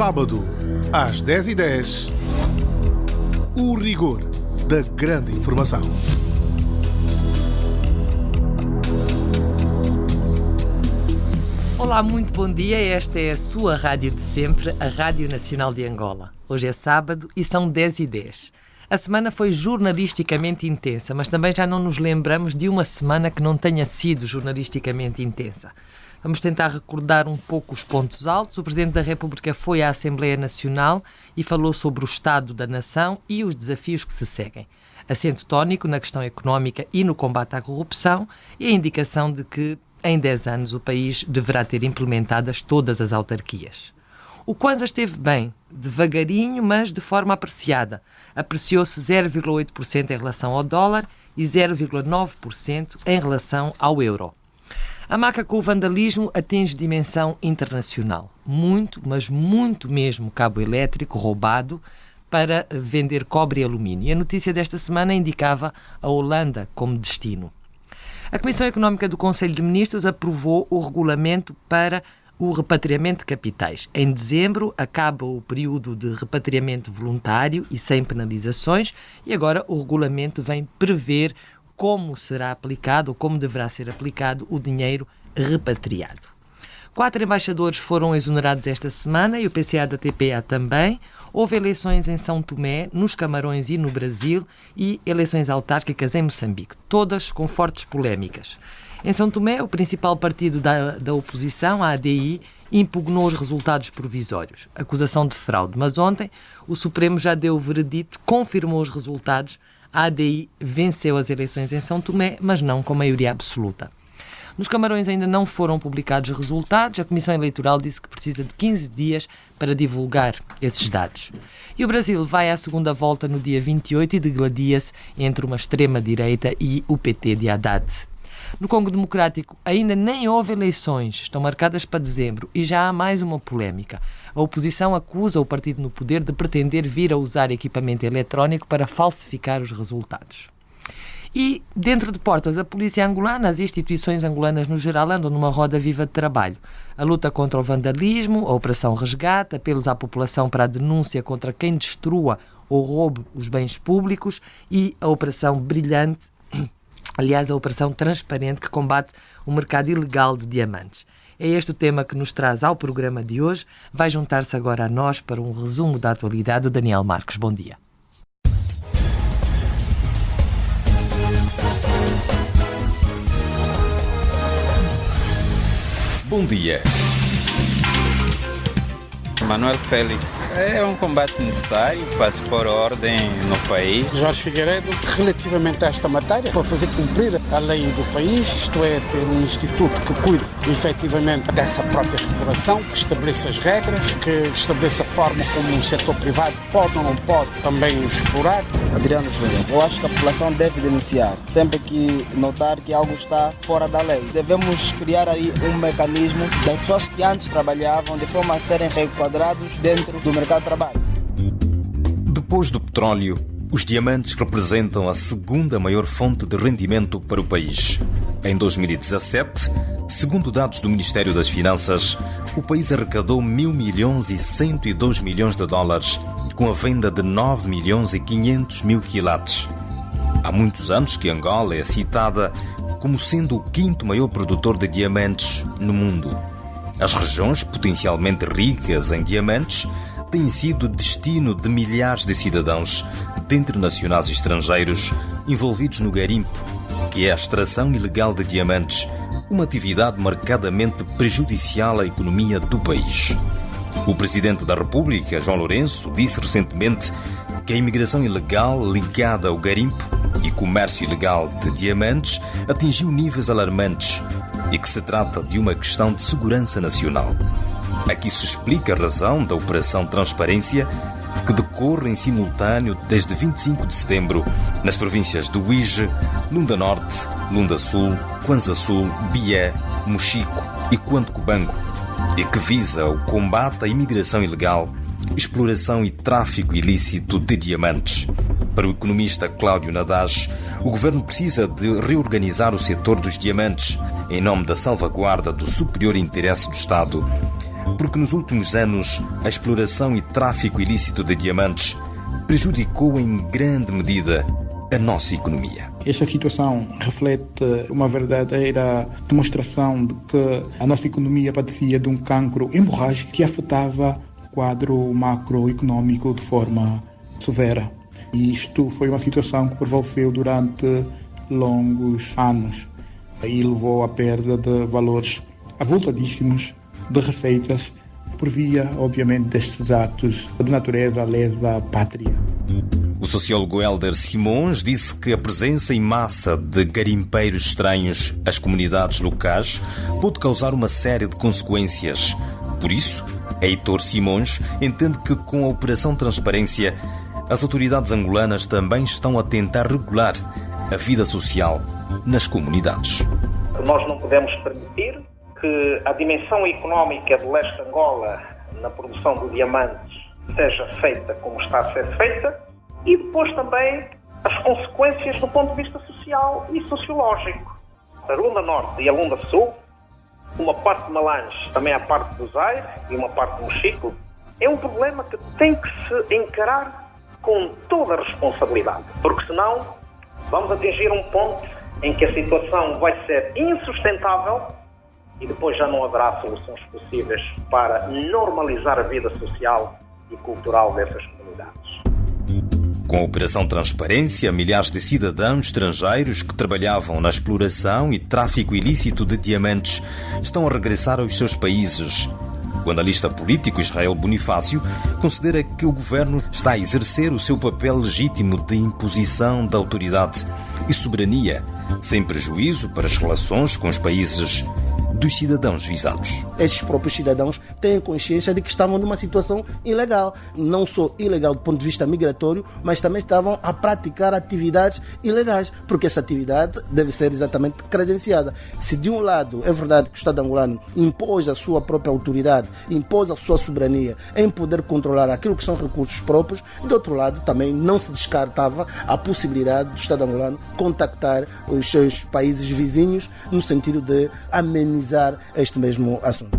Sábado, às 10h10, o rigor da grande informação. Olá, muito bom dia. Esta é a sua rádio de sempre, a Rádio Nacional de Angola. Hoje é sábado e são 10h10. A semana foi jornalisticamente intensa, mas também já não nos lembramos de uma semana que não tenha sido jornalisticamente intensa. Vamos tentar recordar um pouco os pontos altos. O Presidente da República foi à Assembleia Nacional e falou sobre o estado da nação e os desafios que se seguem. Acento tónico na questão económica e no combate à corrupção e a indicação de que em 10 anos o país deverá ter implementadas todas as autarquias. O Kwanza esteve bem, devagarinho, mas de forma apreciada. Apreciou-se 0,8% em relação ao dólar e 0,9% em relação ao euro. A maca com o vandalismo atinge dimensão internacional. Muito, mas muito mesmo cabo elétrico roubado para vender cobre e alumínio. E a notícia desta semana indicava a Holanda como destino. A Comissão Económica do Conselho de Ministros aprovou o regulamento para o repatriamento de capitais. Em dezembro acaba o período de repatriamento voluntário e sem penalizações e agora o regulamento vem prever como será aplicado ou como deverá ser aplicado o dinheiro repatriado. 4 embaixadores foram exonerados esta semana e o PCA da TPA também. Houve eleições em São Tomé, nos Camarões e no Brasil e eleições autárquicas em Moçambique, todas com fortes polémicas. Em São Tomé, o principal partido da oposição, a ADI, impugnou os resultados provisórios. Acusação de fraude. Mas ontem o Supremo já deu o veredito, confirmou os resultados. A ADI venceu as eleições em São Tomé, mas não com maioria absoluta. Nos Camarões ainda não foram publicados os resultados. A Comissão Eleitoral disse que precisa de 15 dias para divulgar esses dados. E o Brasil vai à segunda volta no dia 28 e degladia-se entre uma extrema-direita e o PT de Haddad. No Congo Democrático ainda nem houve eleições, estão marcadas para dezembro e já há mais uma polémica. A oposição acusa o partido no poder de pretender vir a usar equipamento eletrónico para falsificar os resultados. E, dentro de portas, a polícia angolana, as instituições angolanas no geral andam numa roda viva de trabalho. A luta contra o vandalismo, a Operação Resgate, apelos à população para a denúncia contra quem destrua ou roube os bens públicos e a Operação Brilhante, aliás, a Operação Transparente, que combate o mercado ilegal de diamantes. É este o tema que nos traz ao programa de hoje. Vai juntar-se agora a nós para um resumo da atualidade o Daniel Marques. Bom dia. Bom dia. Manuel Félix, é um combate necessário para se pôr ordem no país. Jorge Figueiredo, relativamente a esta matéria, para fazer cumprir a lei do país, isto é, ter um instituto que cuide efetivamente dessa própria exploração, que estabeleça as regras, que estabeleça a forma como o setor privado pode ou não pode também explorar. Adriano Ferreira, eu acho que a população deve denunciar sempre que notar que algo está fora da lei. Devemos criar aí um mecanismo das pessoas que antes trabalhavam de forma a serem reenquadrados dentro do mercado de trabalho. Depois do petróleo, os diamantes representam a segunda maior fonte de rendimento para o país. Em 2017, segundo dados do Ministério das Finanças, o país arrecadou 1.000 milhões e 102 milhões de dólares com a venda de 9 milhões e 500 mil quilates. Há muitos anos que Angola é citada como sendo o 5º maior produtor de diamantes no mundo. As regiões potencialmente ricas em diamantes têm sido destino de milhares de cidadãos, dentre nacionais e estrangeiros, envolvidos no garimpo, que é a extração ilegal de diamantes, uma atividade marcadamente prejudicial à economia do país. O Presidente da República, João Lourenço, disse recentemente que a imigração ilegal ligada ao garimpo e comércio ilegal de diamantes atingiu níveis alarmantes e que se trata de uma questão de segurança nacional. Aqui se explica a razão da Operação Transparência, que decorre em simultâneo desde 25 de setembro nas províncias do Uíge, Lunda Norte, Lunda Sul, Kwanza Sul, Bié, Mochico e Cuanto-Cubango, e que visa o combate à imigração ilegal, exploração e tráfico ilícito de diamantes. Para o economista Cláudio Nadage, o governo precisa de reorganizar o setor dos diamantes em nome da salvaguarda do superior interesse do Estado. porque nos últimos anos a exploração e tráfico ilícito de diamantes prejudicou em grande medida a nossa economia. Esta situação reflete uma verdadeira demonstração de que a nossa economia padecia de um cancro hemorrágico que afetava o quadro macroeconómico de forma severa. E isto foi uma situação que prevaleceu durante longos anos e levou à perda de valores avultadíssimos de receitas por via, obviamente, destes atos de natureza lesa à pátria. O sociólogo Hélder Simões disse que a presença em massa de garimpeiros estranhos às comunidades locais pode causar uma série de consequências. Por isso, Heitor Simões entende que com a Operação Transparência, as autoridades angolanas também estão a tentar regular a vida social nas comunidades. Nós não podemos permitir que a dimensão económica de leste Angola na produção de diamantes seja feita como está a ser feita e depois também as consequências do ponto de vista social e sociológico. A Lunda Norte e a Lunda Sul, uma parte de Malange, também a parte do Zaire e uma parte do Mochico, é um problema que tem que se encarar com toda a responsabilidade, porque senão vamos atingir um ponto em que a situação vai ser insustentável e depois já não haverá soluções possíveis para normalizar a vida social e cultural dessas comunidades. Com a Operação Transparência, milhares de cidadãos estrangeiros que trabalhavam na exploração e tráfico ilícito de diamantes estão a regressar aos seus países. O analista político Israel Bonifácio considera que o governo está a exercer o seu papel legítimo de imposição da autoridade e soberania, sem prejuízo para as relações com os países dos cidadãos visados. Esses próprios cidadãos têm consciência de que estavam numa situação ilegal. Não só ilegal do ponto de vista migratório, mas também estavam a praticar atividades ilegais, porque essa atividade deve ser exatamente credenciada. Se de um lado é verdade que o Estado angolano impôs a sua própria autoridade, impôs a sua soberania em poder controlar aquilo que são recursos próprios, de outro lado também não se descartava a possibilidade do Estado angolano contactar os seus países vizinhos no sentido de amenizar este mesmo assunto.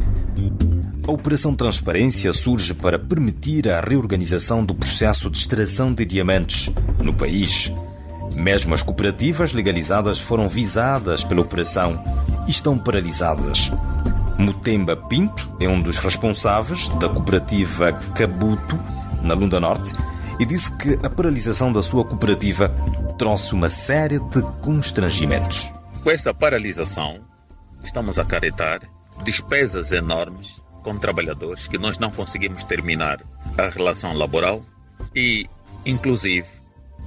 A Operação Transparência surge para permitir a reorganização do processo de extração de diamantes no país. Mesmo as cooperativas legalizadas foram visadas pela operação e estão paralisadas. Mutemba Pinto é um dos responsáveis da cooperativa Cabuto, na Lunda Norte, e disse que a paralisação da sua cooperativa trouxe uma série de constrangimentos. Com essa paralisação, estamos a acarretar despesas enormes com trabalhadores que nós não conseguimos terminar a relação laboral e, inclusive,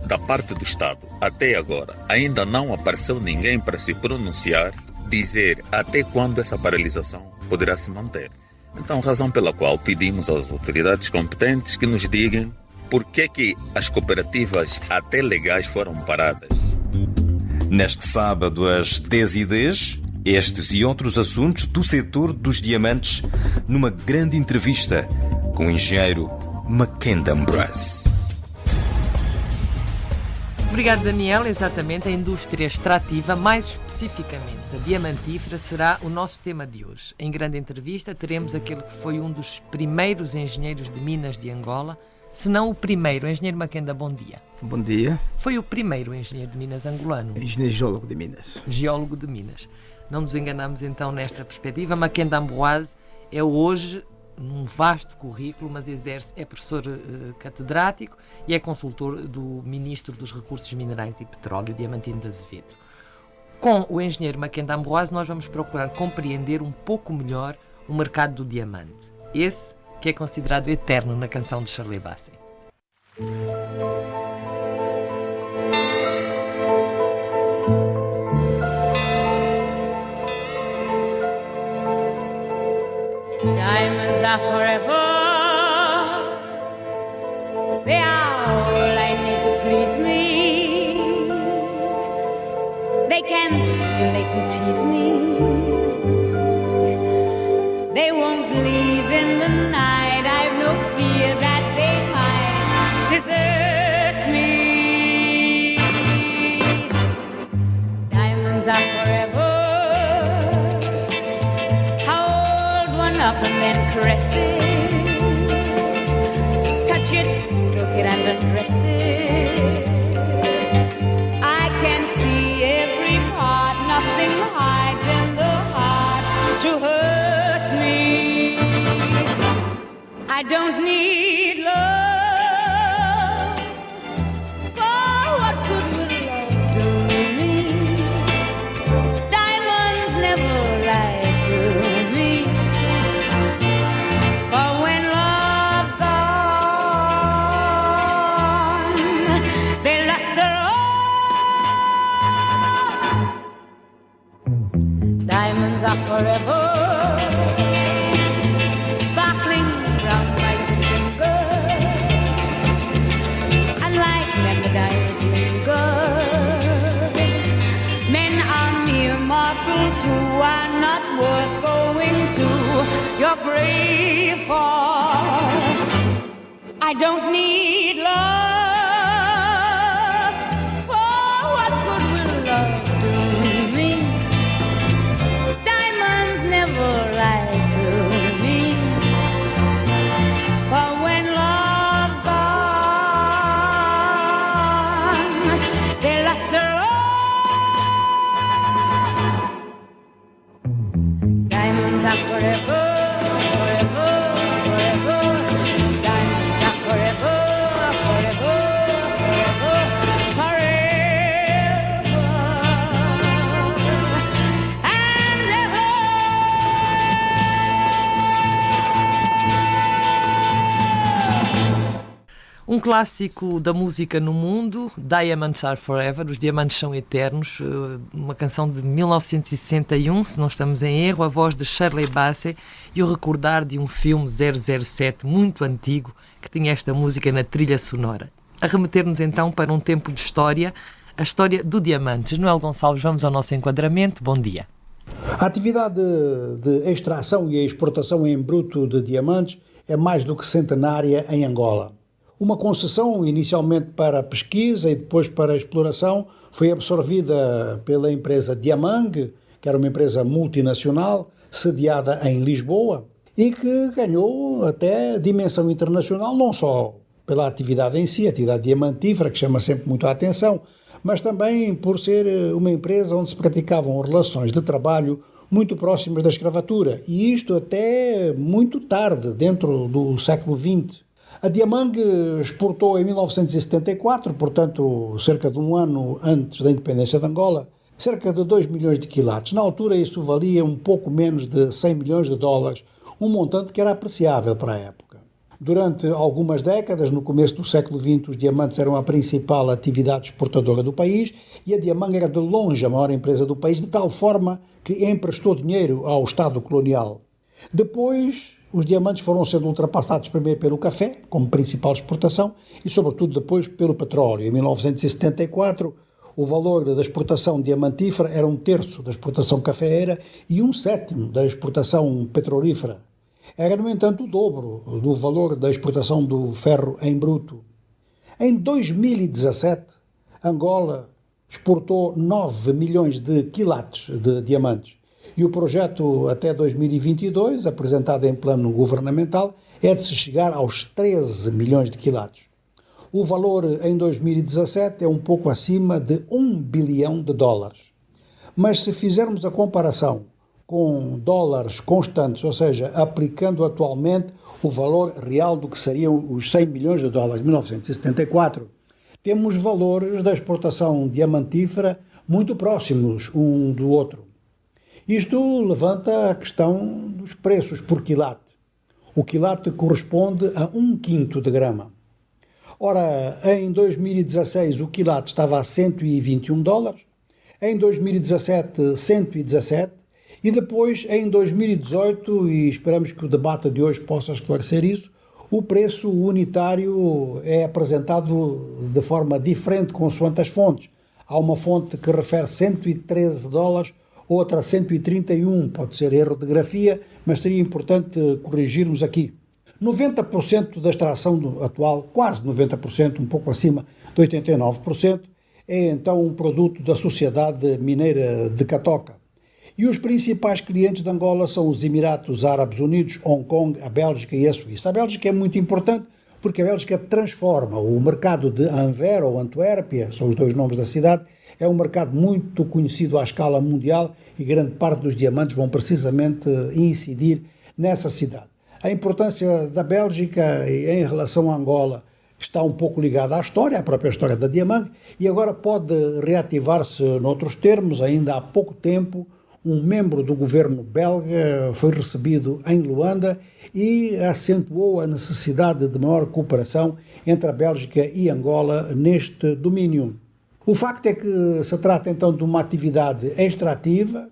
da parte do Estado, até agora, ainda não apareceu ninguém para se pronunciar, dizer até quando essa paralisação poderá se manter. Então, razão pela qual pedimos às autoridades competentes que nos digam por que as cooperativas até legais foram paradas. Neste sábado, às 10h10, estes e outros assuntos do setor dos diamantes numa grande entrevista com o engenheiro Mackenzie Ambrose. Obrigado, Daniel. Exatamente, a indústria extrativa, mais especificamente a diamantífera, será o nosso tema de hoje. Em grande entrevista teremos aquele que foi um dos primeiros engenheiros de minas de Angola, se não o primeiro. Engenheiro Mackenzie, bom dia. Bom dia. Foi o primeiro engenheiro de minas angolano. Engenheiro geólogo de Minas. Geólogo de Minas. Não nos enganamos então nesta perspectiva. Mackenzie Ambrose é hoje num vasto currículo, mas é professor catedrático e é consultor do Ministro dos Recursos Minerais e Petróleo, Diamantino de Azevedo. Com o engenheiro Mackenzie Ambrose nós vamos procurar compreender um pouco melhor o mercado do diamante. Esse que é considerado eterno na canção de Shirley Bassey. Diamonds are forever. They are all I need to please me. They can steal, they can tease me. They won't leave in the night. I've no fear that they might desert me. Diamonds are forever. enough and then caress it. Touch it, stroke it and undress it. I can see every part, nothing hides in the heart to hurt me. I don't need love, for what good will love do me? Diamonds never lie to me, for when love's gone, they luster on. Diamonds are forever, sparkling round my finger, and like them the diamonds linger. Men are mere mortals who are not worth going to your grave for. I don't need love, for what good will love do me? Diamonds never lie to me, for when love's gone, they luster on. Diamonds are forever, forever, forever. Diamonds are forever, forever, forever, forever and ever. Um clássico da música no mundo, Diamonds Are Forever, Os Diamantes São Eternos, uma canção de 1961, se não estamos em erro, a voz de Shirley Bassey e o recordar de um filme 007 muito antigo que tinha esta música na trilha sonora. A remeter-nos então para um tempo de história, a história do Diamantes. Noel Gonçalves, vamos ao nosso enquadramento. Bom dia. A atividade de extração e exportação em bruto de diamantes é mais do que centenária em Angola. Uma concessão inicialmente para pesquisa e depois para exploração foi absorvida pela empresa Diamang, que era uma empresa multinacional sediada em Lisboa e que ganhou até dimensão internacional, não só pela atividade em si, a atividade diamantífera, que chama sempre muito a atenção, mas também por ser uma empresa onde se praticavam relações de trabalho muito próximas da escravatura, e isto até muito tarde, dentro do século XX. A Diamang exportou em 1974, portanto cerca de um ano antes da independência de Angola, cerca de 2 milhões de quilates. Na altura isso valia um pouco menos de 100 milhões de dólares, um montante que era apreciável para a época. Durante algumas décadas, no começo do século XX, os diamantes eram a principal atividade exportadora do país e a Diamang era de longe a maior empresa do país, de tal forma que emprestou dinheiro ao Estado colonial. Depois, os diamantes foram sendo ultrapassados primeiro pelo café, como principal exportação, e sobretudo depois pelo petróleo. Em 1974, o valor da exportação diamantífera era 1/3 da exportação cafeeira e 1/7 da exportação petrolífera. Era, no entanto, o dobro do valor da exportação do ferro em bruto. Em 2017, Angola exportou 9 milhões de quilates de diamantes. E o projeto até 2022, apresentado em plano governamental, é de se chegar aos 13 milhões de quilates. O valor em 2017 é um pouco acima de 1 bilhão de dólares. Mas se fizermos a comparação com dólares constantes, ou seja, aplicando atualmente o valor real do que seriam os 100 milhões de dólares de 1974, temos valores da exportação diamantífera muito próximos um do outro. Isto levanta a questão dos preços por quilate. O quilate corresponde a 1/5 de grama. Ora, em 2016 o quilate estava a 121 dólares, em 2017 117 e depois em 2018, e esperamos que o debate de hoje possa esclarecer isso, o preço unitário é apresentado de forma diferente consoante as fontes. Há uma fonte que refere 113 dólares, outra 131, pode ser erro de grafia, mas seria importante corrigirmos aqui. 90% da extração atual, quase 90%, um pouco acima de 89%, é então um produto da Sociedade Mineira de Catoca. E os principais clientes de Angola são os Emirados Árabes Unidos, Hong Kong, a Bélgica e a Suíça. A Bélgica é muito importante porque a Bélgica transforma o mercado de Anvers ou Antuérpia, são os dois nomes da cidade, é um mercado muito conhecido à escala mundial e grande parte dos diamantes vão precisamente incidir nessa cidade. A importância da Bélgica em relação a Angola está um pouco ligada à história, à própria história da Diamante, e agora pode reativar-se noutros termos. Ainda há pouco tempo, um membro do governo belga foi recebido em Luanda e acentuou a necessidade de maior cooperação entre a Bélgica e Angola neste domínio. O facto é que se trata então de uma atividade extrativa,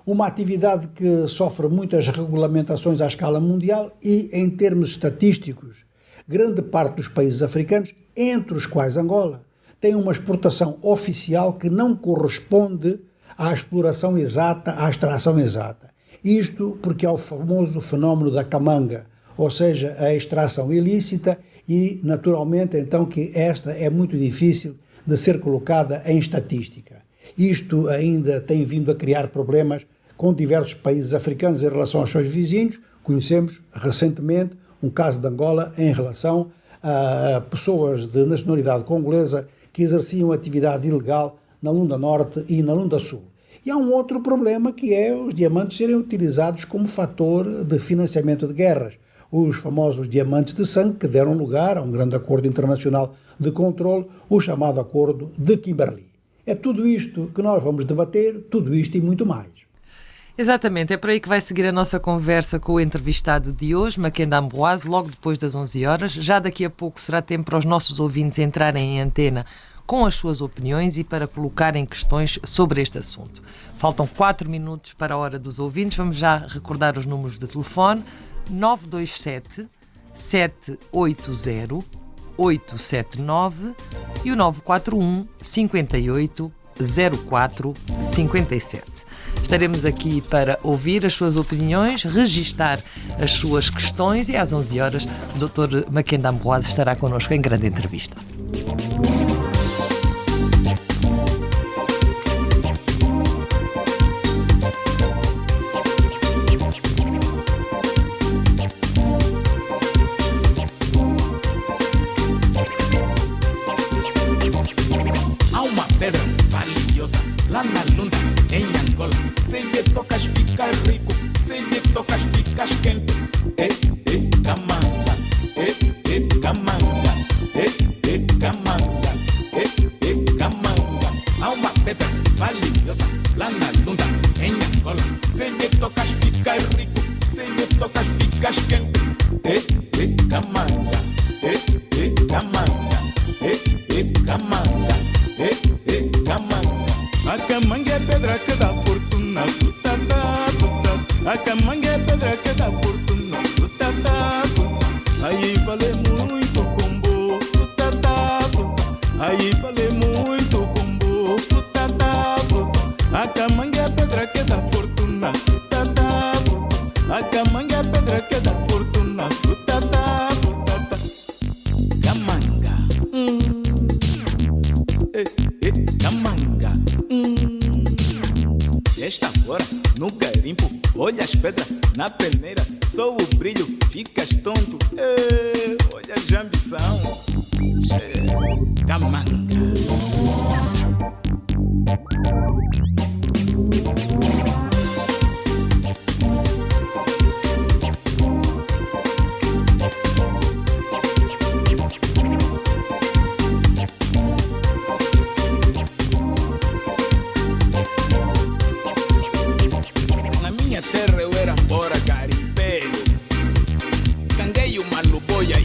uma atividade que sofre muitas regulamentações à escala mundial e, em termos estatísticos, grande parte dos países africanos, entre os quais Angola, tem uma exportação oficial que não corresponde à exploração exata, à extração exata. Isto porque há o famoso fenómeno da camanga, ou seja, a extração ilícita e, naturalmente, então que esta é muito difícil de ser colocada em estatística. Isto ainda tem vindo a criar problemas com diversos países africanos em relação aos seus vizinhos. Conhecemos recentemente um caso de Angola em relação a pessoas de nacionalidade congolesa que exerciam atividade ilegal na Lunda Norte e na Lunda Sul. E há um outro problema que é os diamantes serem utilizados como fator de financiamento de guerras. Os famosos diamantes de sangue que deram lugar a um grande acordo internacional de controle, o chamado Acordo de Kimberley. É tudo isto que nós vamos debater, tudo isto e muito mais. Exatamente, é por aí que vai seguir a nossa conversa com o entrevistado de hoje, Makenda Ambroise, logo depois das 11 horas. Já daqui a pouco será tempo para os nossos ouvintes entrarem em antena com as suas opiniões e para colocarem questões sobre este assunto. Faltam 4 minutos para a hora dos ouvintes. Vamos já recordar os números de telefone: 927 780 879 e o 941 58 04 57. Estaremos aqui para ouvir as suas opiniões, registar as suas questões e às 11 horas o Dr. Makenda Ambroise estará connosco em grande entrevista. Há uma pedra valiosa lá na Lunda, em Angola. Se lhe tocas ficas rico, se lhe tocas ficas quente. Camanga, camanga, camanga, camanga. Há uma pedra valiosa lá na Lunda, em Angola. Se lhe tocas ficas rico, se lhe tocas ficas quente. Camanga, camanga, camanga, camanga. A camanga é pedra que dá fortuna, a camanga é pedra que dá fortuna, aí vale muito combo, aí vale muito combo, a camanga é pedra que dá fortuna, a camanga é pedra que dá fortuna, camanga, camanga. Esta fora no garimpo, olha as pedras na peneira, só o brilho, ficas tonto. Olha a jambição, camanga.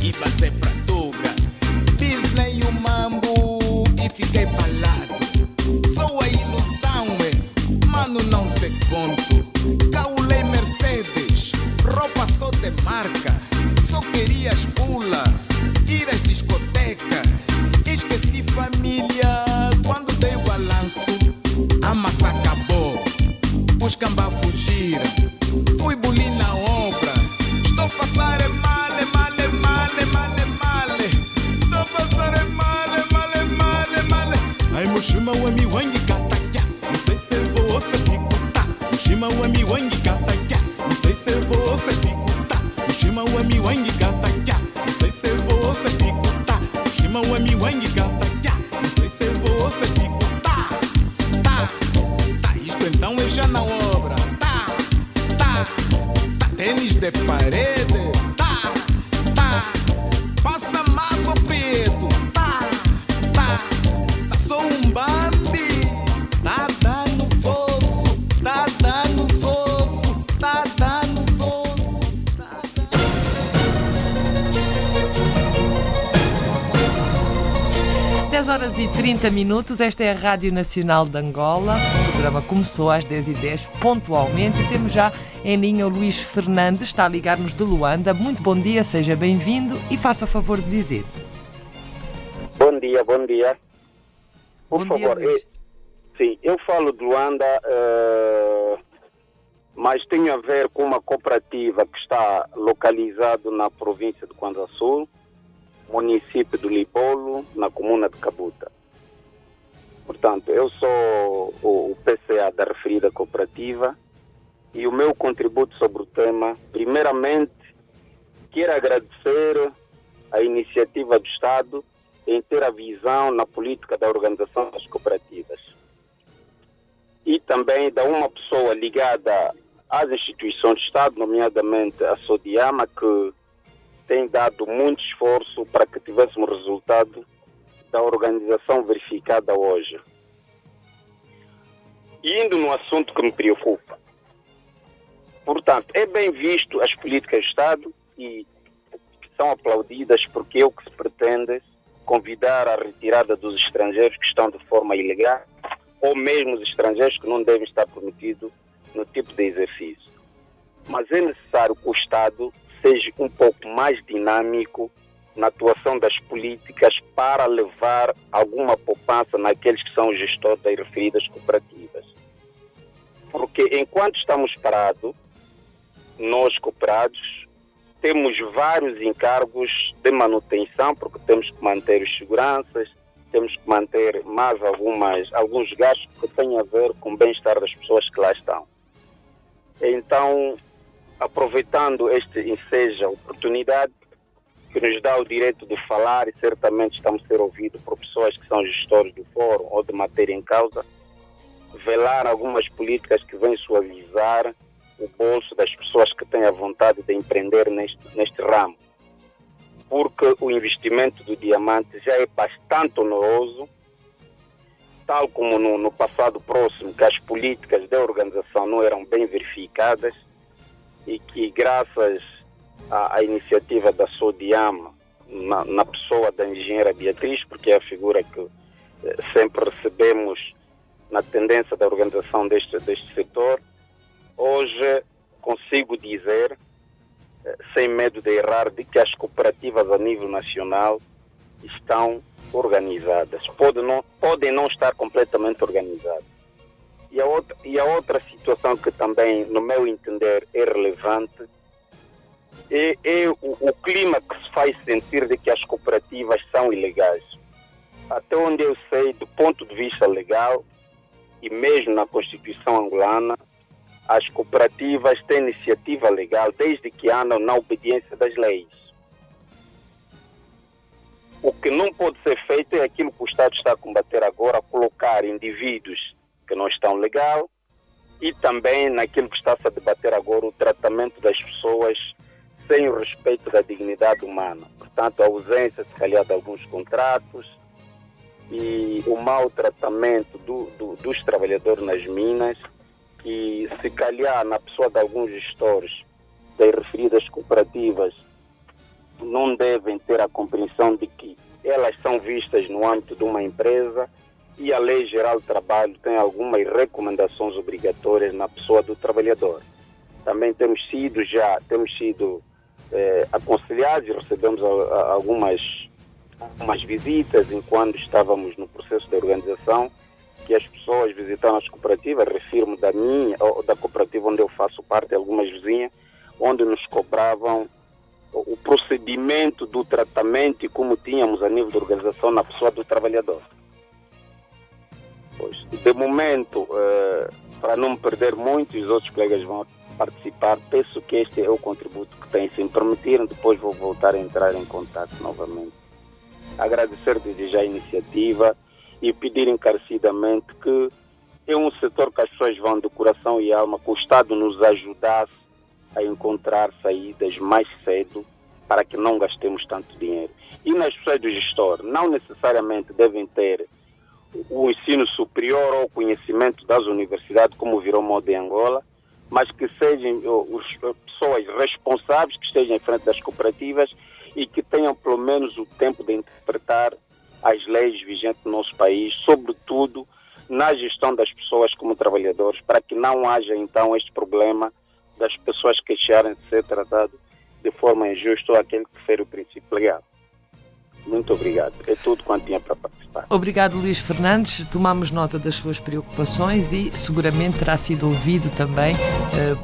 E passei pra Tuga, Disney o mambo e fiquei balado. Sou a ilusão, mano, não te conto. Caulei Mercedes, roupa só de marca. Só querias pula, ir às discotecas. Esqueci família quando dei o balanço. A massa acabou, os cambá fugiram. Fui bulir na obra, estou a passar mal. Ai, Mushima, o mi wangi katakia. Não sei se vou ou se fico, tá. Mushima, Ushima wami wangi katakia, não sei se você ficuta. Ushima wami wangi katakia, não sei se você ficuta. Ushima wami wangi katakia, não sei se você ficuta. Tá, isto então é já na obra. Tá, tênis de parede. Tá, passa massa preto. Tá, só um Bambi. Tá dando osso, tá dando osso, tá dando osso. 10 horas e 30 minutos, esta é a Rádio Nacional de Angola. O programa começou às 10h10 pontualmente e temos já em linha o Luís Fernandes, está a ligar-nos de Luanda. Muito bom dia, seja bem-vindo e faça o favor de dizer. Bom dia. Por bom favor, dia, Luís. Sim, eu falo de Luanda, mas tenho a ver com uma cooperativa que está localizada na província de Kwanza Sul, município do Libolo, na comuna de Cabuta. Portanto, eu sou o PCA da referida cooperativa e o meu contributo sobre o tema, primeiramente, quero agradecer a iniciativa do Estado em ter a visão na política da organização das cooperativas. E também da uma pessoa ligada às instituições de Estado, nomeadamente a SODIAMA, que tem dado muito esforço para que tivéssemos resultado da organização verificada hoje. E indo no assunto que me preocupa. Portanto, é bem visto as políticas de Estado e que são aplaudidas porque é o que se pretende convidar à retirada dos estrangeiros que estão de forma ilegal ou mesmo os estrangeiros que não devem estar permitidos no tipo de exercício. Mas é necessário que o Estado seja um pouco mais dinâmico na atuação das políticas para levar alguma poupança naqueles que são os gestores das referidas cooperativas. Porque enquanto estamos parados, nós cooperados, temos vários encargos de manutenção, porque temos que manter os seguranças, temos que manter mais alguns gastos que têm a ver com o bem-estar das pessoas que lá estão. Então, aproveitando esta enseja oportunidade que nos dá o direito de falar, e certamente estamos a ser ouvidos por pessoas que são gestores do fórum ou de matéria em causa, velar algumas políticas que vêm suavizar o bolso das pessoas que têm a vontade de empreender neste ramo. Porque o investimento do diamante já é bastante oneroso, tal como no passado próximo, que as políticas da organização não eram bem verificadas e que, graças à iniciativa da SODIAMA, na pessoa da engenheira Beatriz, porque é a figura que sempre recebemos na tendência da organização deste setor, hoje consigo dizer, sem medo de errar, de que as cooperativas a nível nacional estão organizadas. Podem não estar completamente organizadas. E a outra situação que também, no meu entender, é relevante é o clima que se faz sentir de que as cooperativas são ilegais. Até onde eu sei, do ponto de vista legal, e mesmo na Constituição angolana, as cooperativas têm iniciativa legal desde que andam na obediência das leis. O que não pode ser feito é aquilo que o Estado está a combater agora, colocar indivíduos que não estão legal e também naquilo que está-se a debater agora, o tratamento das pessoas sem o respeito da dignidade humana. Portanto, a ausência, se calhar, de alguns contratos e o mau tratamento dos trabalhadores nas minas, que se calhar na pessoa de alguns gestores das referidas cooperativas não devem ter a compreensão de que elas são vistas no âmbito de uma empresa e a Lei Geral do Trabalho tem algumas recomendações obrigatórias na pessoa do trabalhador. Também temos sido aconselhados e recebemos algumas visitas enquanto estávamos no processo de organização, que as pessoas visitaram as cooperativas, refiro-me da minha, ou da cooperativa onde eu faço parte, algumas vizinhas, onde nos cobravam o procedimento do tratamento e como tínhamos a nível de organização na pessoa do trabalhador. Pois, de momento, para não me perder muito, os outros colegas vão participar, penso que este é o contributo que tem. Se me permitirem, depois vou voltar a entrar em contato novamente. Agradecer desde já a iniciativa e pedir encarecidamente que é um setor que as pessoas vão de coração e alma, que o Estado nos ajudasse a encontrar saídas mais cedo para que não gastemos tanto dinheiro. E nas pessoas do gestor, não necessariamente devem ter o ensino superior ou o conhecimento das universidades, como virou moda em Angola, mas que sejam pessoas responsáveis, que estejam em frente das cooperativas e que tenham pelo menos o tempo de interpretar as leis vigentes no nosso país, sobretudo na gestão das pessoas como trabalhadores, para que não haja então este problema das pessoas queixarem de ser tratado de forma injusta ou aquele que fere o princípio legal. Muito obrigado. É tudo quanto tinha para participar. Obrigado, Luís Fernandes. Tomamos nota das suas preocupações e seguramente terá sido ouvido também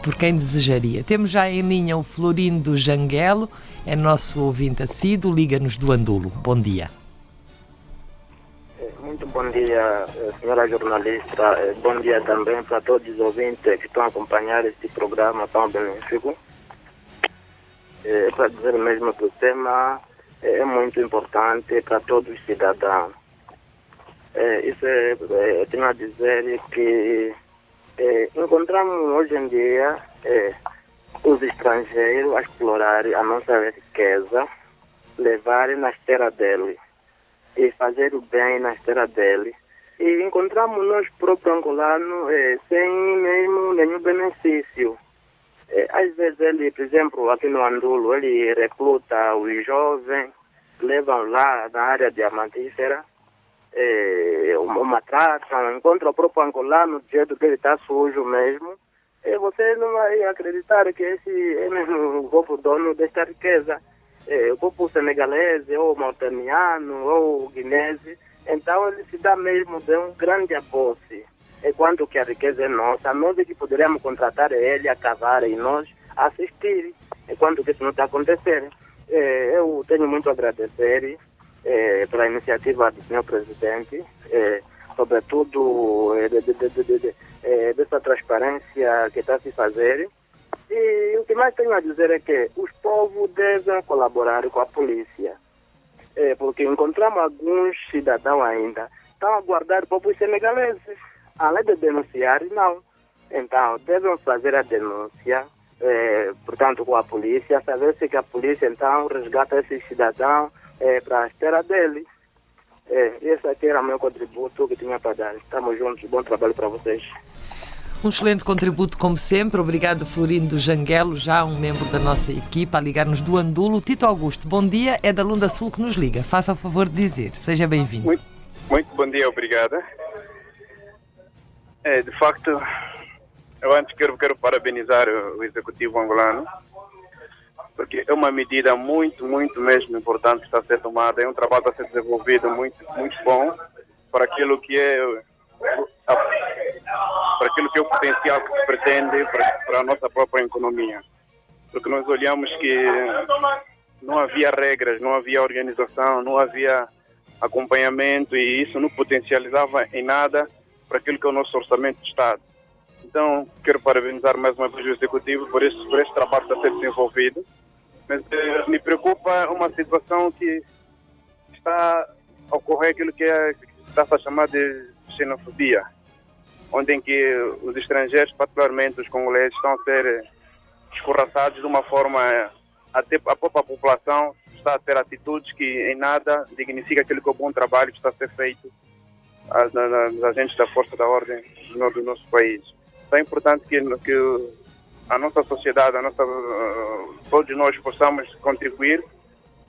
por quem desejaria. Temos já em linha o Florindo Janguelo, é nosso ouvinte assíduo, liga-nos do Andulo. Bom dia. Muito bom dia, senhora jornalista. Bom dia também para todos os ouvintes que estão a acompanhar este programa tão benéfico. Para dizer mesmo que o tema é muito importante para todos os cidadãos. Tenho a dizer que encontramos hoje em dia os estrangeiros a explorar a nossa riqueza, levarem na esteira dele e fazer o bem na esteira dele. E encontramos nós próprios angolanos sem mesmo nenhum benefício. Às vezes ele, por exemplo, aqui no Andulo, ele recruta os jovens, levam lá na área diamantífera, maltratam, encontra o próprio angolano do jeito que ele está sujo mesmo. E você não vai acreditar que esse é mesmo o povo dono desta riqueza. O povo senegalese, ou mauritaniano, ou guinese. Então ele se dá mesmo de um grande aposse. Enquanto que a riqueza é nossa, nós é que poderíamos contratar ele a cavar e nós assistir, enquanto que isso não está acontecendo. Eu tenho muito a agradecer pela iniciativa do senhor presidente, sobretudo dessa transparência que está a se fazer. E o que mais tenho a dizer é que os povos devem colaborar com a polícia, porque encontramos alguns cidadãos ainda estão a guardar povos senegaleses. Além de denunciar, não. Então, devem fazer a denúncia, portanto, com a polícia, saber se que a polícia, então, resgata esses cidadãos para a esteira deles. Esse aqui era o meu contributo que tinha para dar. Estamos juntos, bom trabalho para vocês. Um excelente contributo, como sempre. Obrigado, Florindo Janguelo, já um membro da nossa equipa, a ligar-nos do Andulo. Tito Augusto, bom dia. É da Lunda Sul que nos liga. Faça o favor de dizer. Seja bem-vindo. Muito bom dia, obrigada. De facto, eu antes quero parabenizar o Executivo angolano, porque é uma medida muito mesmo importante que está a ser tomada, é um trabalho que está a ser desenvolvido muito bom para aquilo que é o potencial que se pretende para a nossa própria economia. Porque nós olhamos que não havia regras, não havia organização, não havia acompanhamento e isso não potencializava em nada para aquilo que é o nosso orçamento de Estado. Então, quero parabenizar mais uma vez o Executivo por este trabalho que está a ser desenvolvido. Mas me preocupa uma situação que está a ocorrer, aquilo que está-se a chamar de xenofobia, onde em que os estrangeiros, particularmente os congoleses, estão a ser escorraçados de uma forma, até a própria população está a ter atitudes que em nada dignifica aquele que é o bom trabalho que está a ser feito nos agentes da força da ordem do nosso país. Então é importante que a nossa sociedade, todos nós possamos contribuir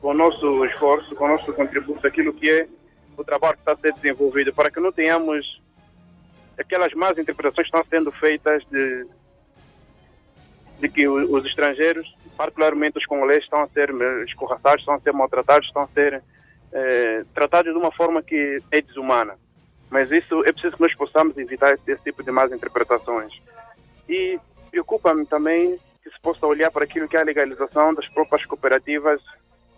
com o nosso esforço, com o nosso contributo, aquilo que é o trabalho que está a ser desenvolvido, para que não tenhamos aquelas más interpretações que estão sendo feitas de que os estrangeiros, particularmente os congoleses, estão a ser escorraçados, estão a ser maltratados, estão a ser tratados de uma forma que é desumana. Mas isso é preciso que nós possamos evitar esse tipo de más interpretações. E preocupa-me também que se possa olhar para aquilo que é a legalização das próprias cooperativas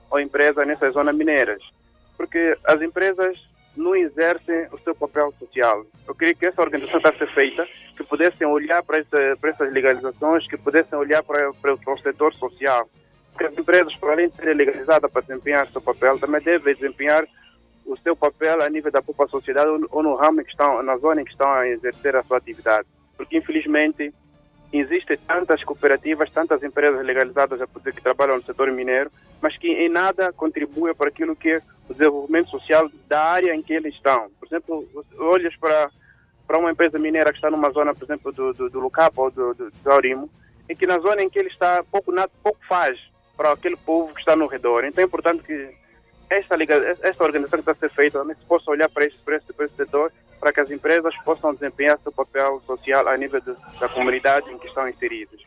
ou empresas nessas zonas mineiras. Porque as empresas não exercem o seu papel social. Eu creio que essa organização está a ser feita que pudessem olhar para essas legalizações, que pudessem olhar para o setor social. Porque as empresas, para além de serem legalizadas para desempenhar o seu papel, também devem desempenhar o seu papel a nível da própria sociedade ou no ramo em que estão, na zona em que estão a exercer a sua atividade. Porque, infelizmente, existem tantas cooperativas, tantas empresas legalizadas que trabalham no setor mineiro, mas que em nada contribuem para aquilo que é o desenvolvimento social da área em que eles estão. Por exemplo, olhas para uma empresa mineira que está numa zona, por exemplo, do Lucapa ou do Aurimo, em que na zona em que ele está, pouco faz para aquele povo que está no redor. Então é importante que esta organização que está a ser feita também se possa olhar para esse setor, para que as empresas possam desempenhar seu papel social a nível da comunidade em que estão inseridas.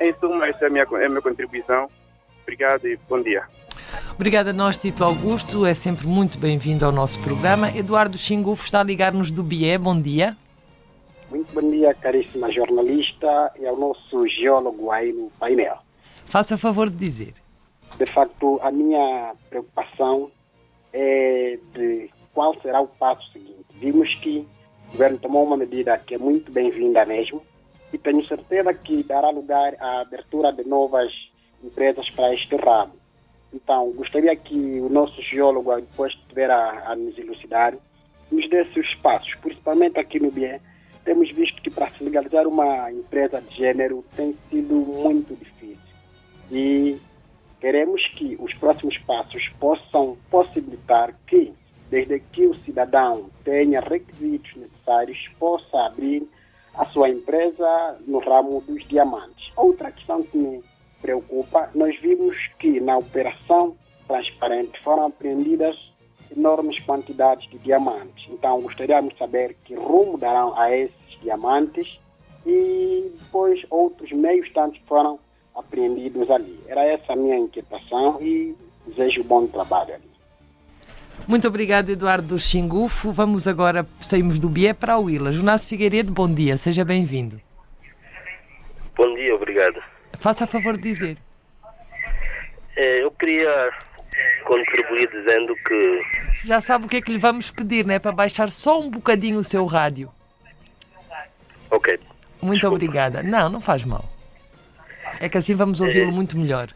Em suma, essa é a minha contribuição. Obrigado e bom dia. Obrigada a nós, Tito Augusto. É sempre muito bem-vindo ao nosso programa. Eduardo Xingufo está a ligar-nos do BIE. Bom dia. Muito bom dia, caríssima jornalista e ao nosso geólogo aí no painel. Faça favor de dizer. De facto, a minha preocupação é de qual será o passo seguinte. Vimos que o governo tomou uma medida que é muito bem-vinda mesmo e tenho certeza que dará lugar à abertura de novas empresas para este ramo. Então, gostaria que o nosso geólogo, depois de tiver a nos elucidar, nos desse os passos, principalmente aqui no BIE. Temos visto que para se legalizar uma empresa de gênero tem sido muito difícil. E queremos que os próximos passos possam possibilitar que, desde que o cidadão tenha requisitos necessários, possa abrir a sua empresa no ramo dos diamantes. Outra questão que me preocupa, nós vimos que na operação transparente foram apreendidas enormes quantidades de diamantes. Então gostaríamos de saber que rumo darão a esses diamantes e depois outros meios tantos foram apreendidos ali. Era essa a minha inquietação e desejo bom trabalho ali. Muito obrigado, Eduardo Xingufo. Vamos agora, saímos do BIE para a Huila. Jonas Figueiredo, bom dia, seja bem-vindo. Bom dia, obrigado. Faça a favor de dizer. Eu queria contribuir dizendo que... Já sabe o que é que lhe vamos pedir, né? Para baixar só um bocadinho o seu rádio. Ok. Muito obrigada. Não faz mal. É que assim vamos ouvi-lo muito melhor.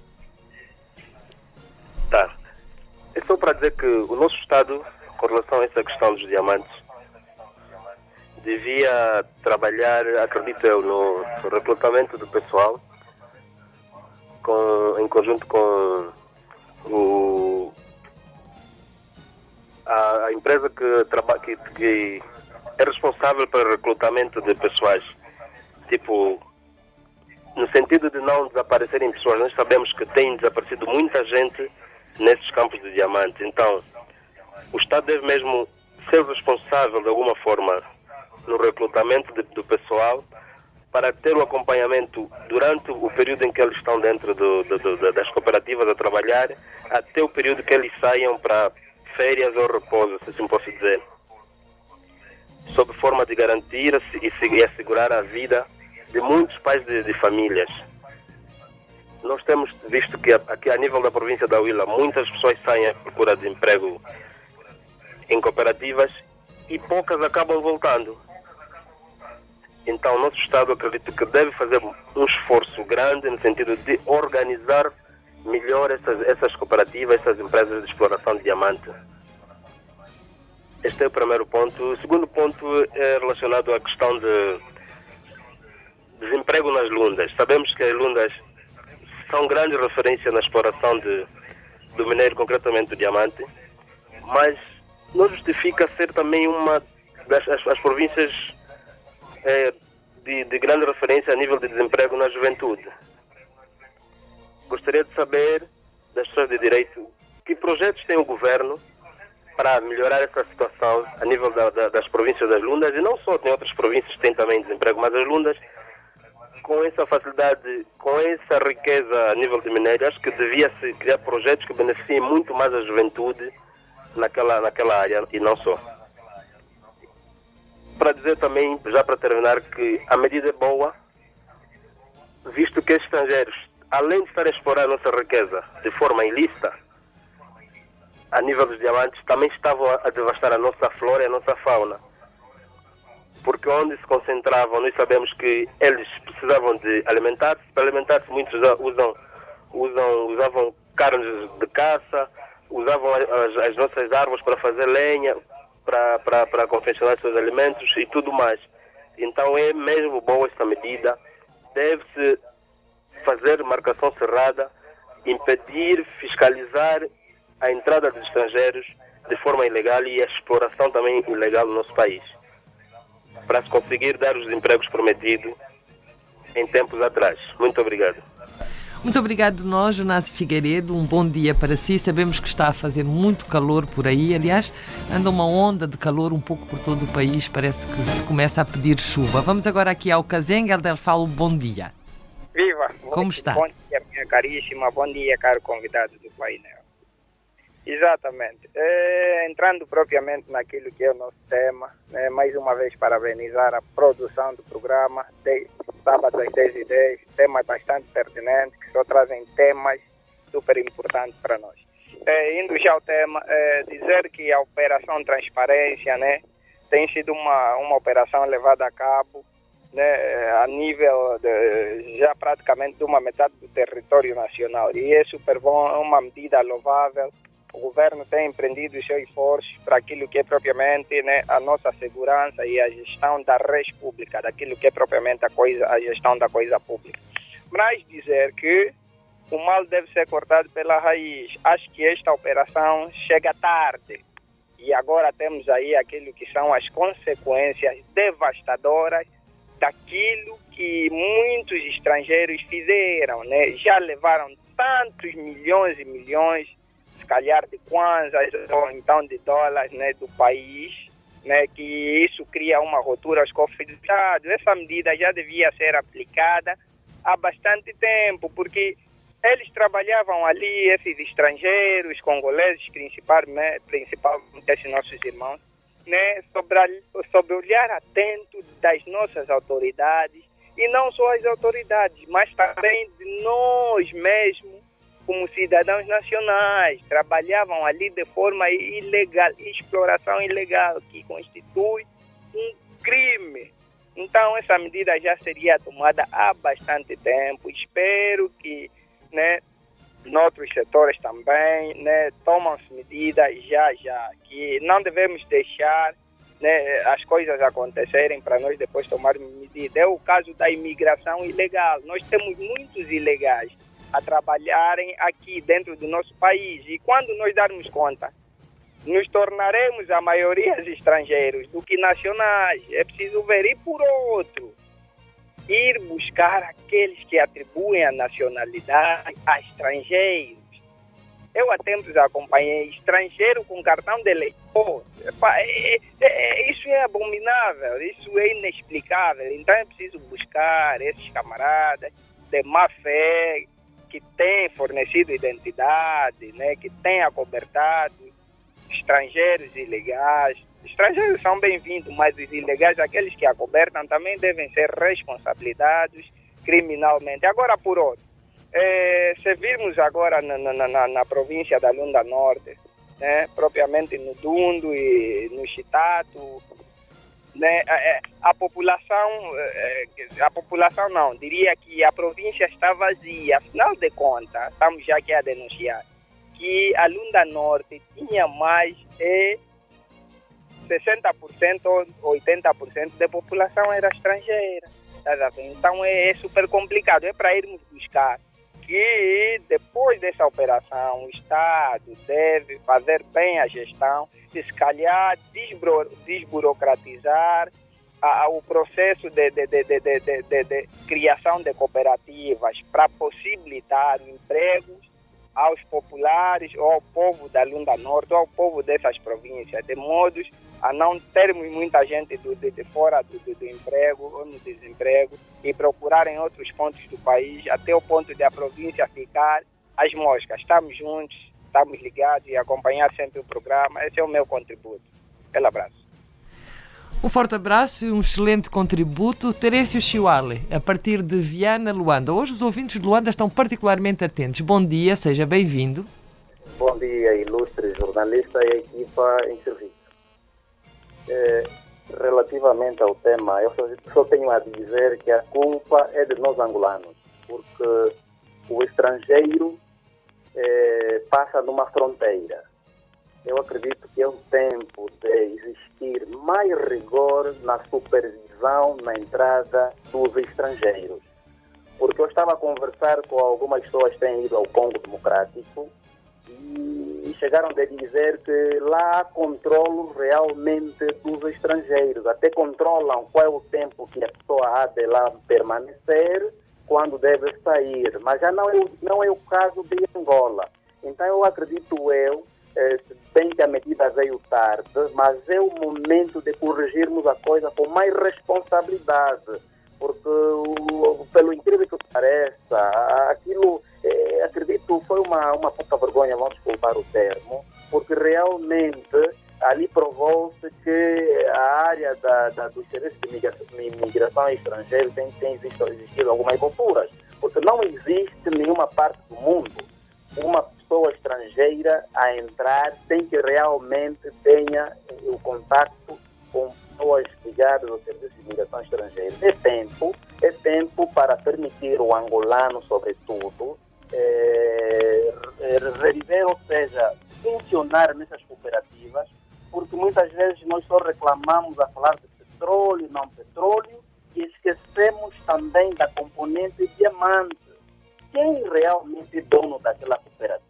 Tá. É só para dizer que o nosso Estado, com relação a essa questão dos diamantes, devia trabalhar, acredito eu, no recrutamento do pessoal, em conjunto com a empresa que é responsável pelo recrutamento de pessoas, tipo, no sentido de não desaparecerem pessoas. Nós sabemos que tem desaparecido muita gente nesses campos de diamante. Então, o Estado deve mesmo ser responsável de alguma forma no recrutamento do pessoal para ter o acompanhamento durante o período em que eles estão dentro das cooperativas a trabalhar, até o período que eles saiam para férias ou repouso, se assim posso dizer, sob forma de garantir e assegurar a vida de muitos pais de famílias. Nós temos visto que aqui a nível da província da Huila, muitas pessoas saem à procura de emprego em cooperativas e poucas acabam voltando. Então, o nosso Estado, acredito que deve fazer um esforço grande no sentido de organizar melhor essas cooperativas, essas empresas de exploração de diamante. Este é o primeiro ponto. O segundo ponto é relacionado à questão de desemprego nas lundas. Sabemos que as lundas são grande referência na exploração do minério, concretamente do diamante, mas não justifica ser também uma das províncias de grande referência a nível de desemprego na juventude. Gostaria de saber das pessoas de direito que projetos tem o governo para melhorar essa situação a nível das províncias das lundas, e não só, tem outras províncias que têm também desemprego, mas as lundas, com essa facilidade, com essa riqueza a nível de minério, acho que devia-se criar projetos que beneficiem muito mais a juventude naquela área e não só. Para dizer também, já para terminar, que a medida é boa, visto que estrangeiros, além de estarem a explorar a nossa riqueza de forma ilícita, a nível dos diamantes, também estavam a devastar a nossa flora e a nossa fauna. porque onde se concentravam, nós sabemos que eles precisavam de alimentar-se. Para alimentar-se, muitos usavam carnes de caça, usavam as nossas árvores para fazer lenha, para confeccionar seus alimentos e tudo mais. Então é mesmo boa esta medida. Deve-se fazer marcação cerrada, impedir, fiscalizar a entrada dos estrangeiros de forma ilegal e a exploração também ilegal no nosso país, para se conseguir dar os empregos prometidos em tempos atrás. Muito obrigado. Muito obrigado nós, Jonas Figueiredo. Um bom dia para si. Sabemos que está a fazer muito calor por aí. Aliás, anda uma onda de calor um pouco por todo o país. Parece que se começa a pedir chuva. Vamos agora aqui ao Kazenga. Ele fala bom dia. Viva! Como está? Bom dia, minha caríssima. Bom dia, caro convidado do painel. Exatamente. Entrando propriamente naquilo que é o nosso tema, mais uma vez parabenizar a produção do programa de sábado às 10h10, tema bastante pertinente, que só trazem temas super importantes para nós. Indo já ao tema, dizer que a Operação Transparência, tem sido uma operação levada a cabo, a nível já praticamente de uma metade do território nacional, e é super bom, é uma medida louvável. O governo tem empreendido os seus esforços para aquilo que é propriamente a nossa segurança e a gestão da res pública, daquilo que é propriamente a gestão da coisa pública. Mas dizer que o mal deve ser cortado pela raiz. Acho que esta operação chega tarde e agora temos aí aquilo que são as consequências devastadoras daquilo que muitos estrangeiros fizeram, Já levaram tantos milhões e milhões, se calhar de kwanzas ou então de dólares, do país, que isso cria uma ruptura aos cofres do Estado. Essa medida já devia ser aplicada há bastante tempo, porque eles trabalhavam ali, esses estrangeiros, congoleses, principalmente esses nossos irmãos, sob o olhar atento das nossas autoridades, e não só as autoridades, mas também de nós mesmos, como cidadãos nacionais, trabalhavam ali de forma ilegal, exploração ilegal, que constitui um crime. Então, essa medida já seria tomada há bastante tempo. Espero que, noutros setores também, tomam-se medidas já, que não devemos deixar as coisas acontecerem para nós depois tomarmos medidas. É o caso da imigração ilegal. Nós temos muitos ilegais a trabalharem aqui dentro do nosso país, e quando nós darmos conta, nos tornaremos a maioria estrangeiros do que nacionais. É preciso ver. E por outro, ir buscar aqueles que atribuem a nacionalidade a estrangeiros. Eu há tempos acompanhei estrangeiro com cartão de eleitor. Isso é abominável, isso é inexplicável. Então é preciso buscar esses camaradas de má fé, que têm fornecido identidade, que têm acobertado estrangeiros ilegais. Estrangeiros são bem-vindos, mas os ilegais, aqueles que acobertam, também devem ser responsabilizados criminalmente. Agora, por outro, se virmos agora na província da Lunda Norte, propriamente no Dundo e no Chitato, a população não, diria que a província está vazia. Afinal de contas, estamos já aqui a denunciar que a Lunda Norte tinha mais de 60% ou 80% da população era estrangeira. Então é super complicado. É para irmos buscar que depois dessa operação o Estado deve fazer bem a gestão e se calhar desburocratizar o processo de criação de cooperativas para possibilitar empregos aos populares ou ao povo da Lunda Norte ou ao povo dessas províncias, de modo a não termos muita gente de fora do emprego ou no desemprego e procurarem outros pontos do país, até o ponto de a província ficar às moscas. Estamos juntos, estamos ligados e acompanhar sempre o programa. Esse é o meu contributo. Aquele abraço. Um forte abraço e um excelente contributo. Terêncio Chiuale, a partir de Viana, Luanda. Hoje os ouvintes de Luanda estão particularmente atentos. Bom dia, seja bem-vindo. Bom dia, ilustre jornalista e equipa em serviço. Relativamente ao tema, eu só tenho a dizer que a culpa é de nós angolanos, porque o estrangeiro passa numa fronteira. Eu acredito que é o tempo de existir mais rigor na supervisão na entrada dos estrangeiros. Porque eu estava a conversar com algumas pessoas que têm ido ao Congo Democrático e chegaram a dizer que lá controlam realmente dos estrangeiros, até controlam qual é o tempo que a pessoa há de lá permanecer, quando deve sair, mas já não é o caso de Angola. Então eu acredito bem que a medida veio tarde, mas é o momento de corrigirmos a coisa com mais responsabilidade, porque pelo incrível que pareça, aquilo, acredito, foi uma pouca vergonha, vamos desculpar o termo, porque realmente ali provou-se que a área dos serviços de imigração estrangeira tem existido algumas rupturas, porque não existe nenhuma parte do mundo uma pessoa estrangeira a entrar sem que realmente tenha o contacto com pessoas ligadas ao serviço de imigração estrangeira. É tempo para permitir o angolano, sobretudo, reviver, ou seja, funcionar nessas cooperativas, porque muitas vezes nós só reclamamos a falar de petróleo, não petróleo, e esquecemos também da componente diamante. Quem realmente é dono daquela cooperativa?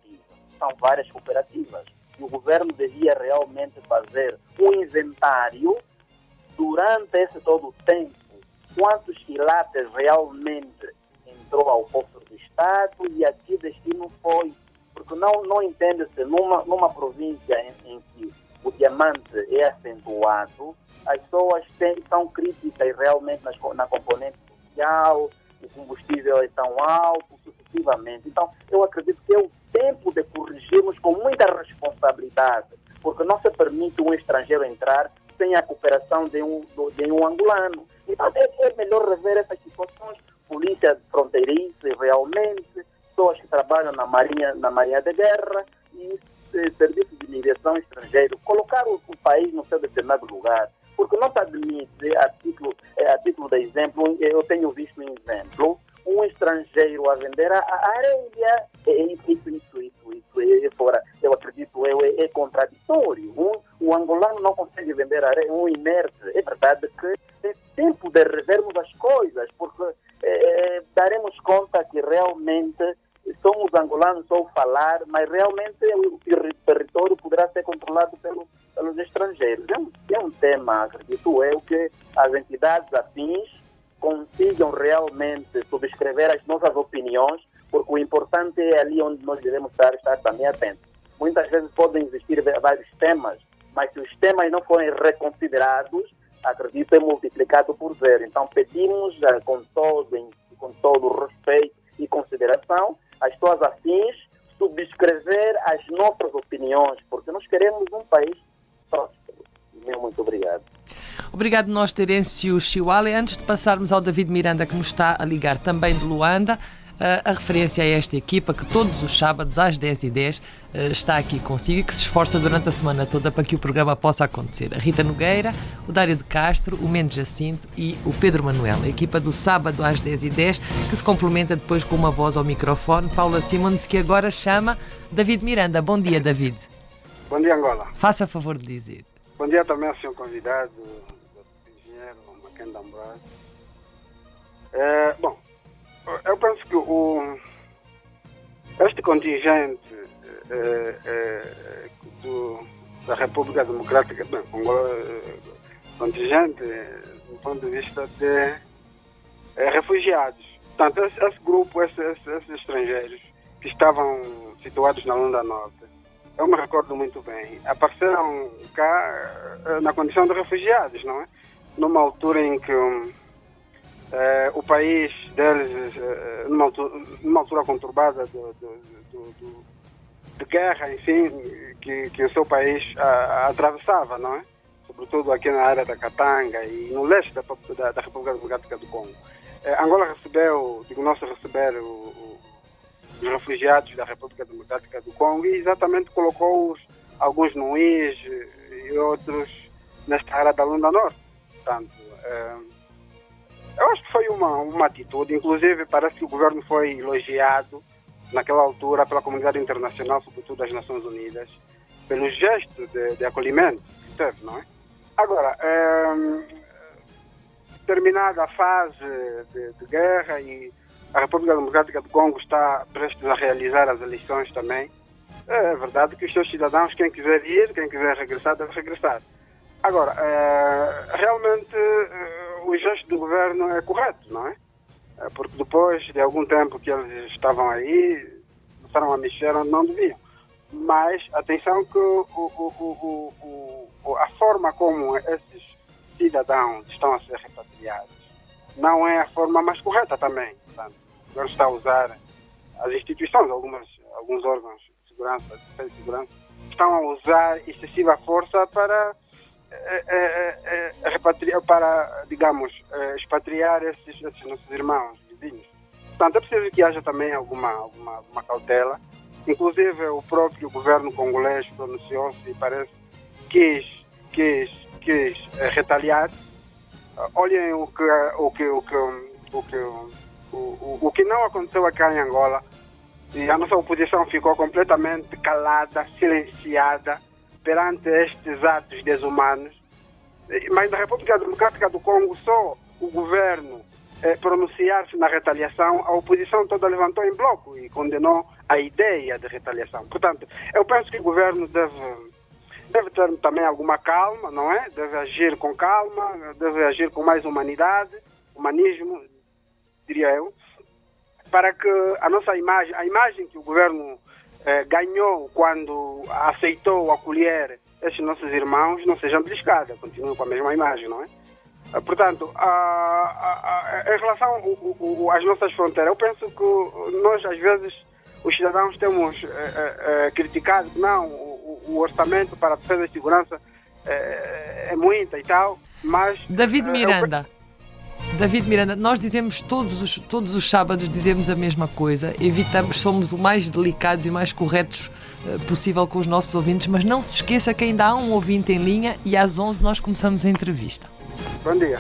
São várias cooperativas. E o governo devia realmente fazer um inventário durante esse todo o tempo, quantos quilates realmente entrou ao cofre do Estado e a que destino foi. Porque não entende-se numa província em que o diamante é acentuado, as pessoas são críticas realmente na componente social, o combustível é tão alto, sucessivamente. Então, eu acredito que é o tempo de corrigirmos com muita responsabilidade, porque não se permite um estrangeiro entrar sem a cooperação de um angolano. Então, é melhor rever essas situações. Polícia fronteiriça, realmente, pessoas que trabalham na Marinha de Guerra e serviços de imigração estrangeiro, colocar o país no seu determinado lugar. Porque não se admite, a título de exemplo, eu tenho visto um exemplo, um estrangeiro a vender a areia, isso fora, eu acredito, é contraditório. O angolano não consegue vender areia, um inerte. É verdade que é tempo de revermos as coisas, porque daremos conta que realmente somos angolanos só falar, mas realmente o território poderá ser controlado pelos estrangeiros. É um tema, acredito eu, que as entidades afins consigam realmente subscrever as nossas opiniões, porque o importante é ali onde nós devemos estar também atentos. Muitas vezes podem existir vários temas, mas se os temas não forem reconsiderados, acredito, é multiplicado por zero. Então pedimos com todo o respeito e consideração as pessoas afins subscrever as nossas opiniões, porque nós queremos um país próspero. Muito obrigado. Obrigado nós, Terêncio Chiwale. Antes de passarmos ao David Miranda, que nos está a ligar também de Luanda, a referência a esta equipa que todos os sábados às 10h10 está aqui consigo e que se esforça durante a semana toda para que o programa possa acontecer. A Rita Nogueira, o Dário de Castro, o Mendes Jacinto e o Pedro Manuel. A equipa do sábado às 10h10 que se complementa depois com uma voz ao microfone, Paula Simons, que agora chama David Miranda. Bom dia, David. Bom dia, Angola. Faça favor de dizer. Bom dia também ao senhor convidado, o engenheiro Mackenzie Ambrose. Bom, eu penso que este contingente da República Democrática, Angola, contingente do ponto de vista de refugiados. Portanto, esse grupo, esses estrangeiros que estavam situados na Luanda Norte, eu me recordo muito bem, apareceram cá na condição de refugiados, não é? Numa altura em que o país deles, numa altura conturbada de guerra, enfim, que o seu país atravessava, não é? Sobretudo aqui na área da Katanga e no leste da República Democrática do Congo. Angola recebeu, nós receberam os refugiados da República Democrática do Congo e exatamente colocou alguns no IJ e outros nesta área da Luanda Norte. Portanto, eu acho que foi uma atitude, inclusive parece que o governo foi elogiado naquela altura pela comunidade internacional, sobretudo das Nações Unidas, pelo gesto de acolhimento que teve, não é? Agora, terminada a fase de guerra e a República Democrática do Congo está prestes a realizar as eleições também, é verdade que os seus cidadãos, quem quiser ir, quem quiser regressar, deve regressar. Agora, realmente o gesto do governo é correto, não é? Porque depois de algum tempo que eles estavam aí, começaram a mexer onde não deviam. Mas, atenção que a forma como esses cidadãos estão a ser repatriados não é a forma mais correta também. Portanto, o governo está a usar as instituições, alguns órgãos de segurança, de defesa e segurança, estão a usar excessiva força para expatriar esses nossos irmãos vizinhos. Portanto, é preciso que haja também alguma cautela. Inclusive, o próprio governo congolês pronunciou-se e parece que quis retaliar. Olhem o que não aconteceu aqui em Angola, e a nossa oposição ficou completamente calada, silenciada perante estes atos desumanos. Mas na República Democrática do Congo, só o governo pronunciar-se na retaliação, a oposição toda levantou em bloco e condenou a ideia de retaliação. Portanto, eu penso que o governo deve ter também alguma calma, não é? Deve agir com calma, deve agir com mais humanismo, diria eu, para que a imagem que o governo ganhou quando aceitou acolher esses nossos irmãos não seja beliscada, continuem com a mesma imagem, não é? Portanto, em relação às nossas fronteiras, eu penso que nós, às vezes, os cidadãos temos criticado que não, o orçamento para a defesa e segurança é muita e tal, mas... David Miranda, nós dizemos todos os sábados dizemos a mesma coisa, somos o mais delicados e mais corretos possível com os nossos ouvintes, mas não se esqueça que ainda há um ouvinte em linha e às 11 nós começamos a entrevista. Bom dia.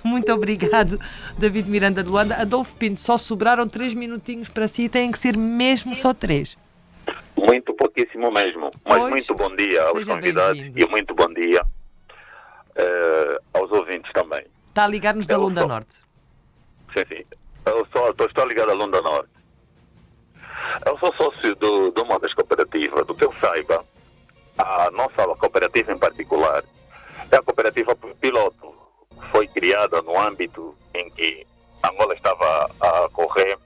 Muito obrigado, David Miranda de Luanda. Adolfo Pinto, só sobraram 3 minutinhos para si, têm que ser mesmo só 3. Muito pouquíssimo mesmo, mas muito bom dia aos convidados e muito bom dia aos ouvintes também. Está a ligar-nos da Lunda Norte. Sim. Estou ligado à Lunda Norte. Eu sou sócio de uma das cooperativas. Do que eu saiba, a nossa cooperativa em particular é a cooperativa piloto. Foi criada no âmbito em que Angola estava a concorrer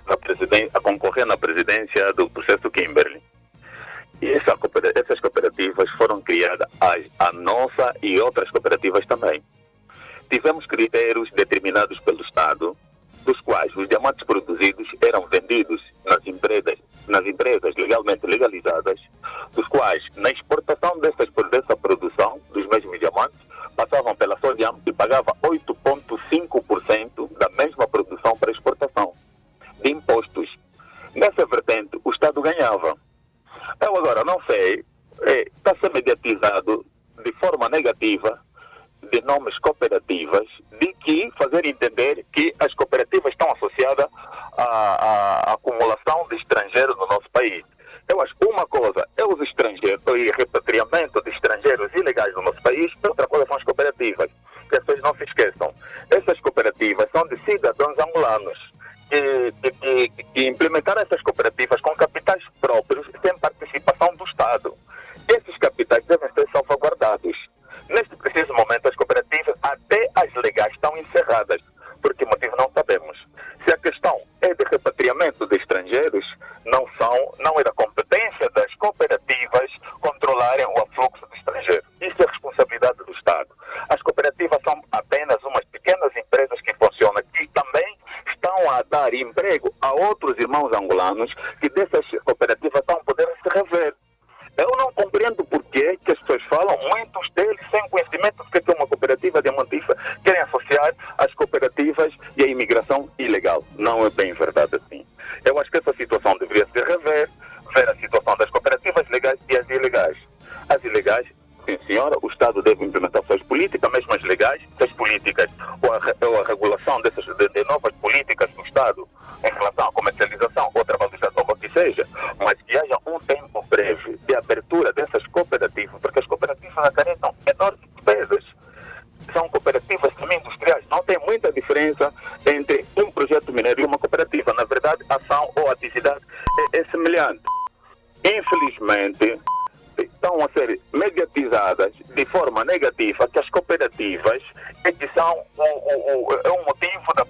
na presidência do processo Kimberley. E essas cooperativas foram criadas, a nossa e outras cooperativas também. Tivemos critérios determinados pelo Estado, dos quais os diamantes produzidos eram vendidos nas empresas legalmente legalizadas, dos quais, na exportação dessa produção dos mesmos diamantes, passavam pela Sodiam e pagava 8,5% da mesma produção para exportação de impostos. Nessa vertente, o Estado ganhava. Eu agora não sei, está a ser mediatizado de forma negativa de nomes cooperativas, de que fazer entender que as cooperativas estão associadas à acumulação de estrangeiros no nosso país. Eu acho que uma coisa é os estrangeiros, e repatriamento de estrangeiros ilegais no nosso país, outra coisa são as cooperativas. Que as pessoas não se esqueçam. Essas cooperativas são de cidadãos angolanos que implementaram essas cooperativas com capitais próprios sem participação do Estado. Esses capitais devem ser salvaguardados. Neste preciso momento, as cooperativas, até as legais, estão encerradas. Por que motivo não sabemos. Se a questão é de repatriamento de estrangeiros, não é da competência das cooperativas controlarem o afluxo de estrangeiros. Isso é responsabilidade do Estado. As cooperativas são apenas umas pequenas empresas que funcionam, que também estão a dar emprego a outros irmãos angolanos que dessas cooperativas estão a poder se rever. Eu não compreendo porquê que as pessoas falam, muitos deles sem conhecimento do que é uma cooperativa diamantífera, querem associar as cooperativas e a imigração ilegal. Não é bem verdade assim. Eu acho que essa situação deveria se rever, ver a situação das cooperativas legais e as ilegais. As ilegais, sim senhora, o Estado deve implementar suas políticas políticas, mesmo as legais, das políticas, ou a regulação de novas políticas do Estado em relação à comercialização ou trabalhização, ou o que seja, mas que haja um tempo breve de abertura dessas cooperativas, porque as cooperativas acarretam enormes despesas. São cooperativas semi-industriais, não tem muita diferença entre um projeto mineiro e uma cooperativa. Na verdade, a ação ou a atividade é semelhante. Infelizmente, estão a ser mediatizadas de forma negativa que as cooperativas é que são um motivo da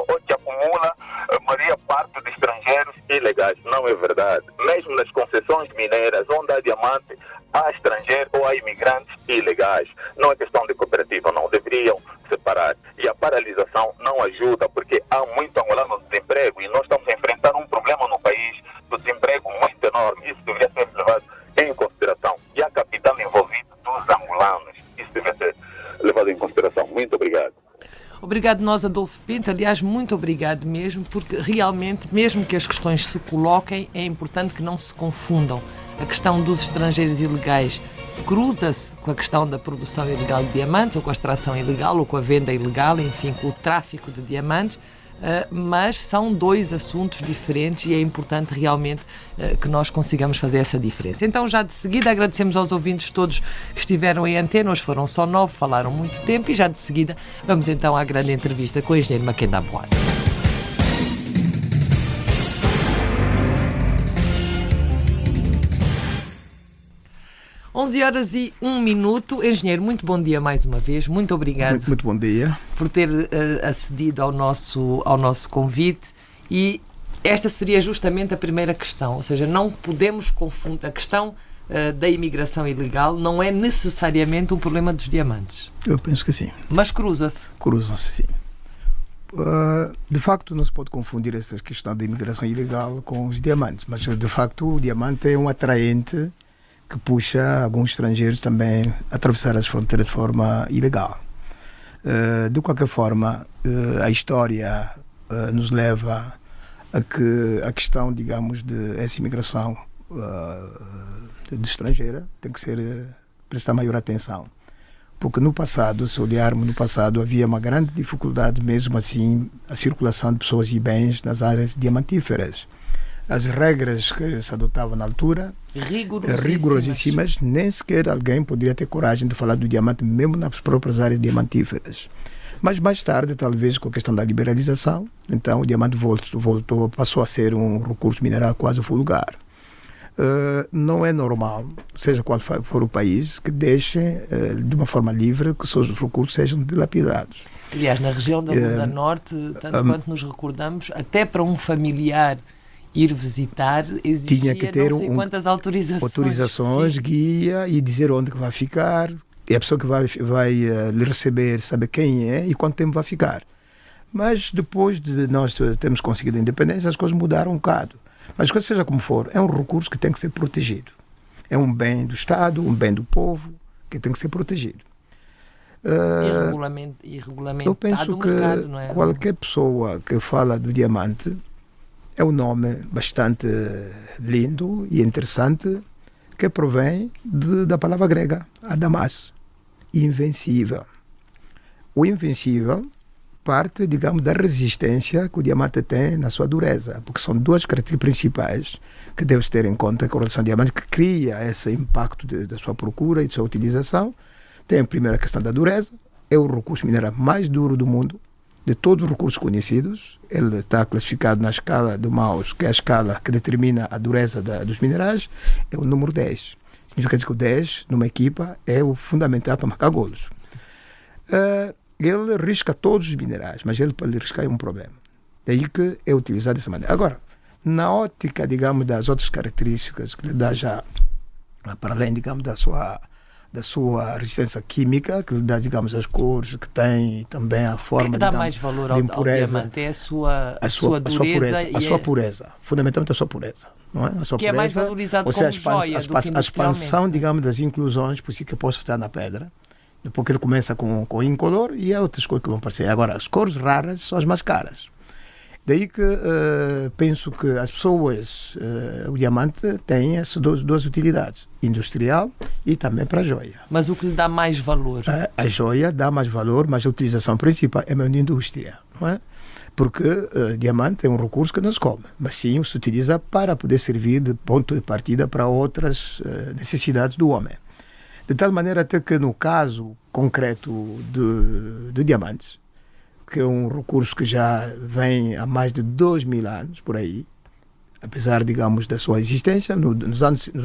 ou que acumula a maior parte de estrangeiros ilegais. Não é verdade. Mesmo nas concessões mineiras, onde há diamante, há estrangeiros ou há imigrantes ilegais. Não é questão de cooperativa, não. Deveriam separar. E a paralisação não ajuda, porque há muito angolano no desemprego e nós estamos a enfrentar um problema no país do desemprego muito enorme. Isso deveria ser levado em consideração. E a capital envolvida dos angolanos. Isso deve ser levado em consideração. Muito obrigado. Obrigado nós, Adolfo Pinto. Aliás, muito obrigado mesmo, porque realmente, mesmo que as questões se coloquem, é importante que não se confundam. A questão dos estrangeiros ilegais cruza-se com a questão da produção ilegal de diamantes, ou com a extração ilegal, ou com a venda ilegal, enfim, com o tráfico de diamantes, mas são dois assuntos diferentes e é importante realmente que nós consigamos fazer essa diferença. Então, já de seguida, agradecemos aos ouvintes todos que estiveram em antena. Hoje foram só 9, falaram muito tempo, e já de seguida vamos então à grande entrevista com o engenheiro Maquenda Boassa. (11h01). Engenheiro, muito bom dia mais uma vez. Muito obrigado. Muito bom dia. Por ter acedido ao nosso convite. E esta seria justamente a primeira questão. Ou seja, não podemos confundir a questão da imigração ilegal. Não é necessariamente um problema dos diamantes. Eu penso que sim. Mas cruza-se. Cruza-se, sim. De facto, não se pode confundir essa questão da imigração ilegal com os diamantes. Mas, de facto, o diamante é um atraente que puxa alguns estrangeiros também a atravessar as fronteiras de forma ilegal. De qualquer forma, a história nos leva a que a questão, digamos, de essa imigração de estrangeira tem que ser prestar maior atenção. Porque no passado, se olharmos no passado, havia uma grande dificuldade mesmo assim a circulação de pessoas e bens nas áreas diamantíferas. As regras que se adotavam na altura, rigorosíssimas, nem sequer alguém poderia ter coragem de falar do diamante, mesmo nas próprias áreas diamantíferas. Mas mais tarde, talvez com a questão da liberalização, então o diamante passou a ser um recurso mineral quase vulgar. Não é normal, seja qual for o país, que deixe de uma forma livre que os seus recursos sejam dilapidados. Aliás, na região da Lunda Norte, tanto quanto nos recordamos, até para um familiar ir visitar, exigia tinha que ter não sei quantas autorizações, guia e dizer onde que vai ficar, e a pessoa que vai lhe receber saber quem é e quanto tempo vai ficar. Mas depois de nós termos conseguido a independência, as coisas mudaram um bocado. Mas seja como for, é um recurso que tem que ser protegido. É um bem do Estado, um bem do povo, que tem que ser protegido. E regulamentado. Eu penso que mercado, não é? Qualquer pessoa que fala do diamante é um nome bastante lindo e interessante, que provém da palavra grega, adamas, invencível. O invencível parte, digamos, da resistência que o diamante tem na sua dureza, porque são duas características principais que deve-se ter em conta com relação ao diamante, que cria esse impacto da sua procura e de sua utilização. Tem a primeira questão da dureza, é o recurso mineral mais duro do mundo, de todos os recursos conhecidos. Ele está classificado na escala do Maus, que é a escala que determina a dureza dos minerais, é o número 10. Significa dizer que o 10, numa equipa, é o fundamental para marcar golos. Ele risca todos os minerais, mas ele, para lhe riscar, é um problema. Daí que é utilizado dessa maneira. Agora, na ótica, digamos, das outras características que lhe dá já, para além, digamos, da sua resistência química, que lhe dá, digamos, as cores que tem, também a forma, que dá mais valor ao diamante? É a sua dureza a sua pureza. Fundamentalmente a sua pureza. Não é? A sua que pureza, é mais valorizado como joia do que a expansão, digamos, das inclusões, por si que possa estar na pedra, porque ele começa com incolor e há outras cores que vão aparecer. Agora, as cores raras são as mais caras. Daí que penso que as pessoas, o diamante tem essas duas utilidades, industrial e também para a joia. Mas o que lhe dá mais valor? A joia dá mais valor, mas a utilização principal é mesmo na indústria, não é? Porque diamante é um recurso que não se come, mas sim se utiliza para poder servir de ponto de partida para outras necessidades do homem. De tal maneira até que no caso concreto de diamantes, que é um recurso que já vem há mais de 2000 anos, por aí, apesar, digamos, da sua existência, nos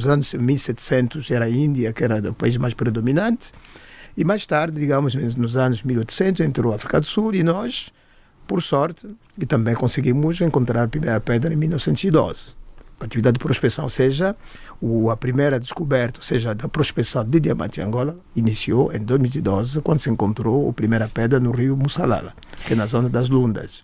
anos 1700 era a Índia, que era o país mais predominante, e mais tarde, digamos, nos anos 1800 entrou a África do Sul e nós, por sorte, e também conseguimos encontrar a primeira pedra em 1912. A atividade de prospecção, ou seja, a primeira descoberta, ou seja, da prospecção de diamante em Angola, iniciou em 2012, quando se encontrou a primeira pedra no rio Mussalala, que é na zona das Lundas.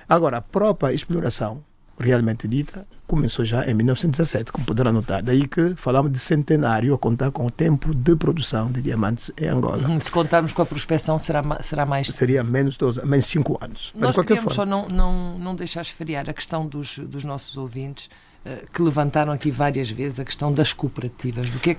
Agora, a própria exploração, realmente dita, começou já em 1917, como poderá notar. Daí que falamos de centenário a contar com o tempo de produção de diamantes em Angola. Se contarmos com a prospecção, será mais? Seria menos 5 anos. Nós de qualquer queríamos forma, só não deixar esfriar a questão dos nossos ouvintes, que levantaram aqui várias vezes a questão das cooperativas. O que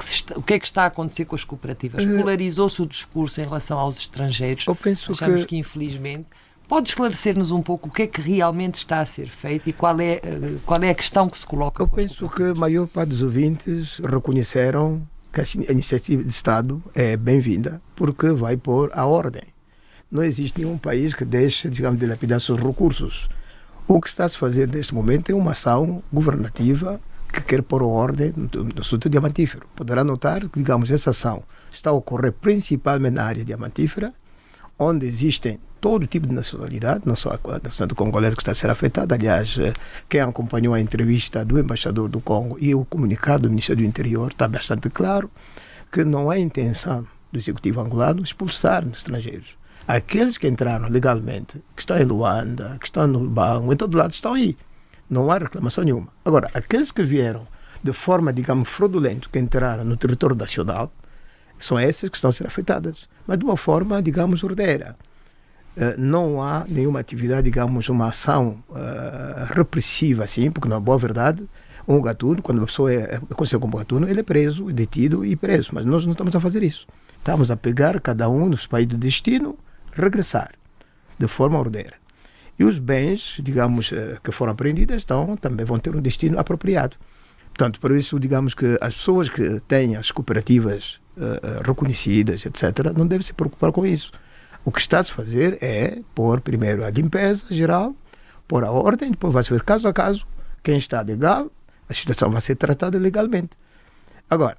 é que está a acontecer com as cooperativas? Polarizou-se o discurso em relação aos estrangeiros. Eu penso Achamos que infelizmente... Pode esclarecer-nos um pouco o que é que realmente está a ser feito e qual é a questão que se coloca? Eu penso que a maior parte dos ouvintes reconheceram que a iniciativa de Estado é bem-vinda porque vai pôr a ordem. Não existe nenhum país que deixe, digamos, dilapidar seus recursos. O que está a se fazer neste momento é uma ação governativa que quer pôr a ordem no setor diamantífero. Poderá notar que, digamos, essa ação está a ocorrer principalmente na área diamantífera, onde existem todo tipo de nacionalidade, não só a nacionalidade congolesa que está a ser afetada. Aliás, quem acompanhou a entrevista do embaixador do Congo e o comunicado do Ministério do Interior está bastante claro que não há intenção do Executivo angolano expulsar os estrangeiros. Aqueles que entraram legalmente, que estão em Luanda, que estão no Bango, em todo lado estão aí. Não há reclamação nenhuma. Agora, aqueles que vieram de forma, digamos, fraudulenta, que entraram no território nacional, são essas que estão a ser afetadas, mas de uma forma, digamos, ordeira. Não há nenhuma atividade, digamos, uma ação repressiva, assim, porque na boa verdade, um gatuno, quando a pessoa é considerada como gatuno, ele é preso, detido e preso, mas nós não estamos a fazer isso. Estamos a pegar cada um dos países do destino, regressar de forma ordeira. E os bens, digamos, que foram apreendidos também vão ter um destino apropriado. Portanto, por isso, digamos que as pessoas que têm as cooperativas reconhecidas, etc., não devem se preocupar com isso. O que está a se fazer é pôr primeiro a limpeza geral, pôr a ordem, depois vai se ver caso a caso quem está legal, a situação vai ser tratada legalmente. Agora,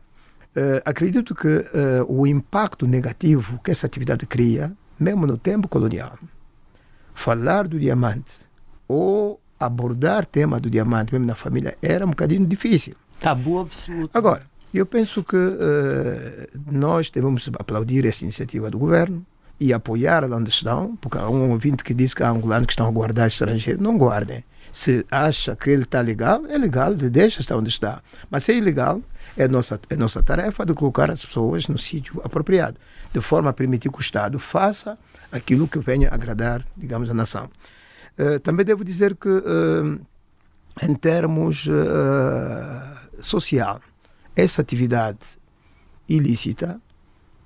acredito que o impacto negativo que essa atividade cria, mesmo no tempo colonial, falar do diamante ou abordar o tema do diamante mesmo na família era um bocadinho difícil. Tabu absoluto. Agora, eu penso que nós devemos aplaudir essa iniciativa do governo e apoiar lá onde estão, porque há um ouvinte que diz que há angolanos que estão a guardar estrangeiro. Não guardem. Se acha que ele está legal, é legal, deixa estar onde está. Mas se é ilegal, é nossa tarefa de colocar as pessoas no sítio apropriado, de forma a permitir que o Estado faça aquilo que venha agradar, digamos, a nação. Também devo dizer que, em termos social, essa atividade ilícita,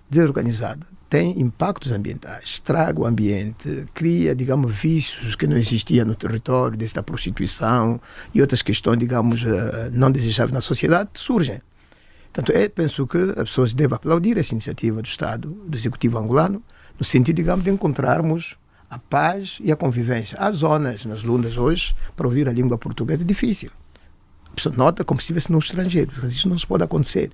desorganizada, tem impactos ambientais, estraga o ambiente, cria, digamos, vícios que não existiam no território, desde a prostituição e outras questões, digamos, não desejáveis na sociedade, surgem. Portanto, eu penso que as pessoas devem aplaudir essa iniciativa do Estado, do Executivo angolano, no sentido, digamos, de encontrarmos a paz e a convivência. Há zonas nas Lundas hoje, para ouvir a língua portuguesa é difícil. A pessoa nota como se estivesse no estrangeiro, isso não se pode acontecer.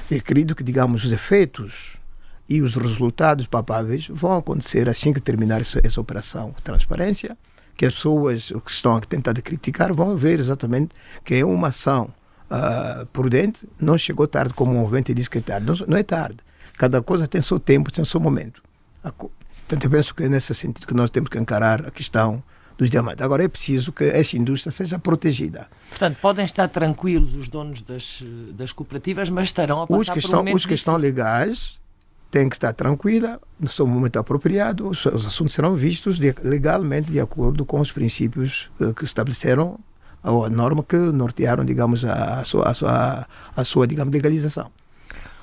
Eu acredito que, digamos, os efeitos e os resultados palpáveis vão acontecer assim que terminar essa operação de transparência, que as pessoas que estão a tentar criticar vão ver exatamente que é uma ação prudente, não chegou tarde como um ouvinte diz que é tarde. Não é tarde. Cada coisa tem seu tempo, tem seu momento. Portanto, eu penso que é nesse sentido que nós temos que encarar a questão dos diamantes. Agora, é preciso que essa indústria seja protegida. Portanto, podem estar tranquilos os donos das cooperativas, mas estarão a passar por um momento os que estão legais tem que estar tranquila, no seu momento apropriado, os assuntos serão vistos legalmente de acordo com os princípios que estabeleceram, ou a norma que nortearam, digamos, a sua digamos, legalização.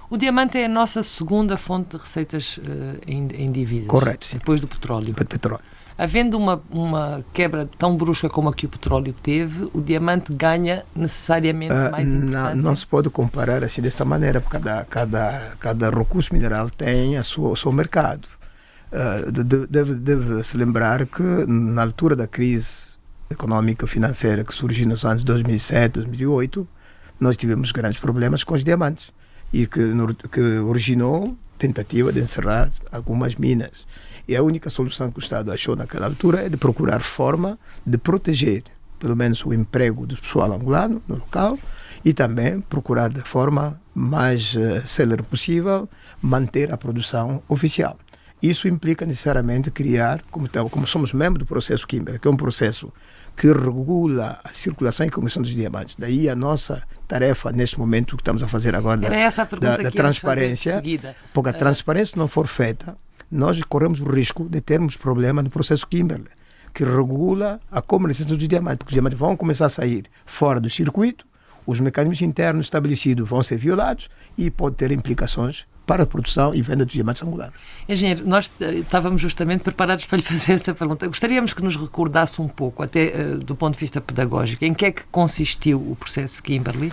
O diamante é a nossa segunda fonte de receitas em dívidas. Correto, sim. Depois do petróleo. Petróleo. Havendo uma quebra tão brusca como a que o petróleo teve, o diamante ganha necessariamente mais importância? Não se pode comparar assim desta maneira, porque cada recurso mineral tem o seu mercado. Deve-se lembrar que na altura da crise económica financeira que surgiu nos anos 2007, 2008, nós tivemos grandes problemas com os diamantes e que originou tentativa de encerrar algumas minas. E a única solução que o Estado achou naquela altura é de procurar forma de proteger, pelo menos, o emprego do pessoal angolano no local e também procurar de forma mais célere possível manter a produção oficial. Isso implica necessariamente criar, como somos membros do processo Kimberley, que é um processo que regula a circulação e comissão dos diamantes. Daí a nossa tarefa, neste momento que estamos a fazer agora, da transparência, porque a transparência não for feita, nós corremos o risco de termos problema no processo Kimberley, que regula a comercialização dos diamantes, porque os diamantes vão começar a sair fora do circuito, os mecanismos internos estabelecidos vão ser violados e pode ter implicações para a produção e venda dos diamantes angolanos. Engenheiro, nós estávamos justamente preparados para lhe fazer essa pergunta. Gostaríamos que nos recordasse um pouco, até do ponto de vista pedagógico, em que é que consistiu o processo Kimberley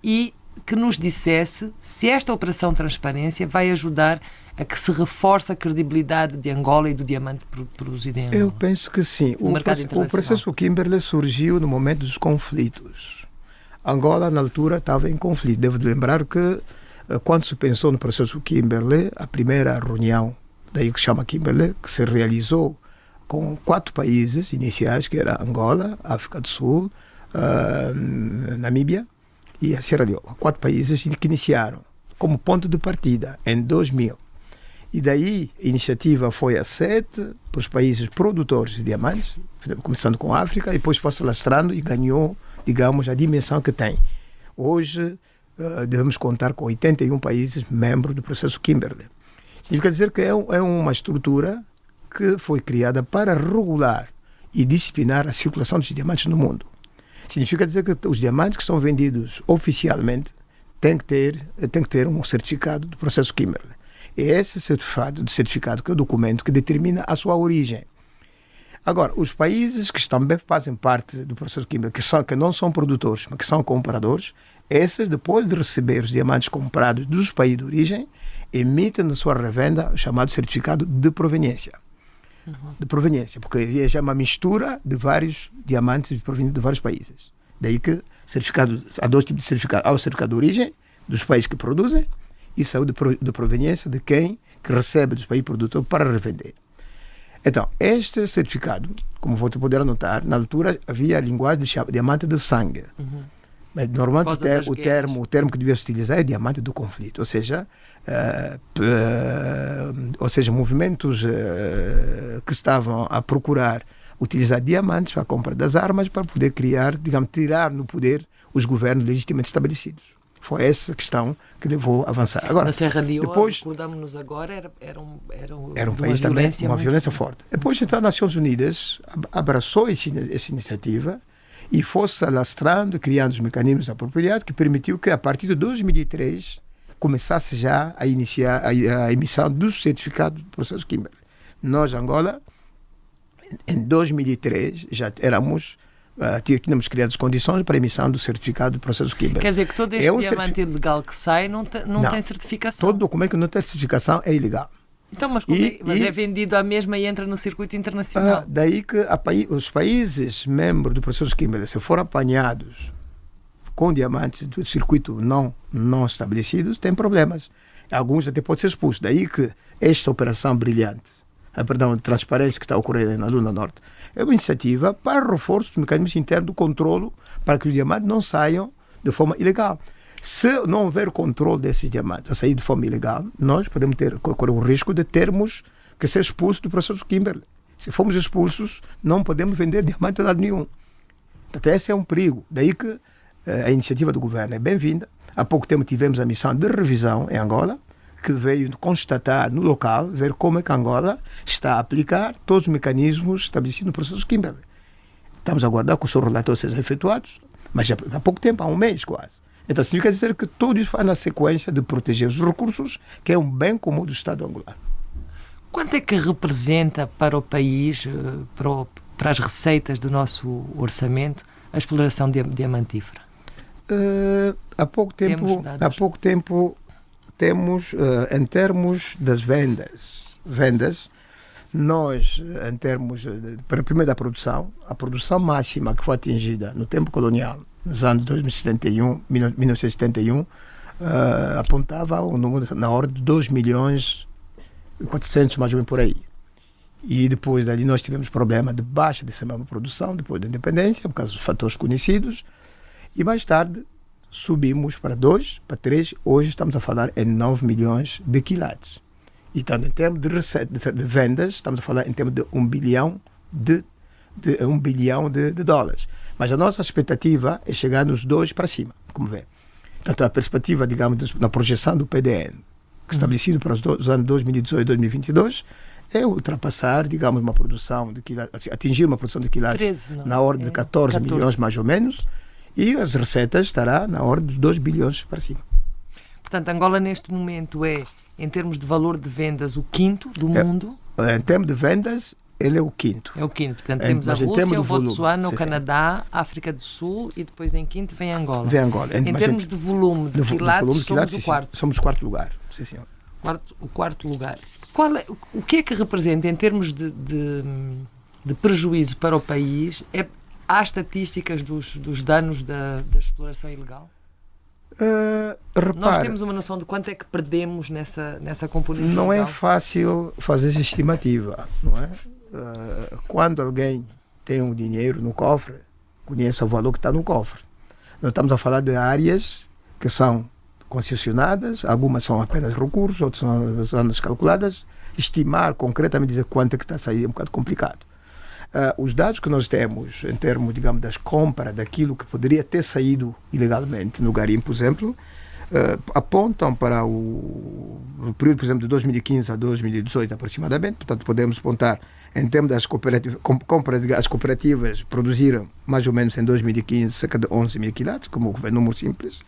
e que nos dissesse se esta operação transparência vai ajudar a que se reforce a credibilidade de Angola e do diamante produzido em Angola. Eu penso que sim. O processo Kimberley surgiu no momento dos conflitos. Angola, na altura, estava em conflito. Devo lembrar que quando se pensou no processo Kimberley, a primeira reunião, daí que chama Kimberley, que se realizou com 4 países iniciais, que era Angola, África do Sul, Namíbia e a Sierra Leone. 4 países que iniciaram como ponto de partida em 2000. E daí a iniciativa foi a 7 para os países produtores de diamantes, começando com a África, e depois foi se lastrando e ganhou, digamos, a dimensão que tem. Hoje devemos contar com 81 países membros do processo Kimberley. Significa dizer que é uma estrutura que foi criada para regular e disciplinar a circulação dos diamantes no mundo. Significa dizer que os diamantes que são vendidos oficialmente têm que ter um certificado do processo Kimberley. É esse certificado que é o documento que determina a sua origem. Agora, os países que também fazem parte do processo Kimberley, que não são produtores, mas que são compradores, esses, depois de receber os diamantes comprados dos países de origem, emitem na sua revenda o chamado certificado de proveniência. De proveniência, porque é já uma mistura de vários diamantes provenientes de vários países. Daí que há 2 tipos de certificado. Há o certificado de origem dos países que produzem e o de proveniência de quem que recebe dos países produtores para revender. Então, este certificado, como você poderá notar, na altura havia a linguagem de diamante de sangue. Mas normalmente o termo que devia-se utilizar é diamante do conflito, ou seja, movimentos que estavam a procurar utilizar diamantes para a compra das armas para poder criar, digamos, tirar no poder os governos legitimamente estabelecidos. Foi essa questão que levou a avançar. Agora, na Serra Leoa, depois, recordamos-nos agora, era um país também com uma violência forte. Depois, então, as Nações Unidas abraçou essa iniciativa e foi-se alastrando, criando os mecanismos apropriados que permitiu que, a partir de 2003, começasse já a iniciar a emissão do certificado do processo Kimberley. Nós, Angola, em 2003, já tínhamos criado as condições para a emissão do certificado do processo Kimberley. Quer dizer que todo este diamante ilegal que sai não tem certificação? Todo documento que não tem certificação é ilegal. Então, mas é vendido à mesma e entra no circuito internacional? Daí que os países membros do processo Kimberley, se forem apanhados com diamantes do circuito não estabelecidos, têm problemas. Alguns até podem ser expulsos. Daí que esta operação brilhante, de transparência que está ocorrendo na Luna Norte, é uma iniciativa para reforço dos mecanismos internos do controlo para que os diamantes não saiam de forma ilegal. Se não houver controle desses diamantes a sair de forma ilegal, nós podemos correr o risco de termos que ser expulsos do processo Kimberley. Se formos expulsos, não podemos vender diamante a lado nenhum. Então, esse é um perigo. Daí que a iniciativa do governo é bem-vinda. Há pouco tempo tivemos a missão de revisão em Angola, que veio constatar no local, ver como é que Angola está a aplicar todos os mecanismos estabelecidos no processo Kimberley. Estamos a aguardar que os seus relatórios sejam efetuados, mas já há pouco tempo, há um mês quase. Então significa dizer que tudo isso vai na sequência de proteger os recursos, que é um bem comum do Estado angolano. Quanto é que representa para o país, para as receitas do nosso orçamento, a exploração diamantífera? Há pouco tempo temos, em termos das vendas, nós, em termos, primeiro da produção, a produção máxima que foi atingida no tempo colonial, nos anos 1971, apontava um número na ordem de 2 milhões e 400, mais ou menos por aí. E depois dali nós tivemos problema de baixa dessa mesma produção, depois da independência, por causa dos fatores conhecidos, e mais tarde subimos para 2, para 3, hoje estamos a falar em 9 milhões de quilates. Então, em termos de vendas, estamos a falar em termos de 1 bilhão de dólares. Mas a nossa expectativa é chegar nos 2 para cima, como vê. Portanto, a perspectiva, digamos, na projeção do PDN, que estabelecido para os anos 2018 e 2022, é ultrapassar, digamos, uma produção de quilates, atingir uma produção de quilates na ordem de 14 milhões, mais ou menos, e as receitas estará na ordem dos 2 bilhões para cima. Portanto, Angola neste momento é, em termos de valor de vendas, o 5º do mundo? Em termos de vendas, ele é o 5º. É o 5º. Portanto, temos a Rússia, o Botsuana, o Canadá, a África do Sul e depois em 5º vem Angola. Em termos de volume de quilates, somos o 4º. Somos o 4º lugar. Sim, senhor. O quarto lugar. O que é que representa em termos de prejuízo para o país? Há estatísticas dos danos da exploração ilegal? Nós temos uma noção de quanto é que perdemos nessa componente ilegal? Não é fácil fazer essa estimativa, não é? Quando alguém tem um dinheiro no cofre, conhece o valor que está no cofre. Nós estamos a falar de áreas que são concessionadas, algumas são apenas recursos, outras são zonas calculadas. Estimar concretamente, dizer quanto é que está a sair é um bocado complicado. Os dados que nós temos em termos, digamos, das compras daquilo que poderia ter saído ilegalmente no garimpo, por exemplo, apontam para o período, por exemplo, de 2015 a 2018 aproximadamente. Portanto, podemos apontar em termos das cooperativas, as cooperativas produziram mais ou menos em 2015 cerca de 11 mil quilates, como é número simples,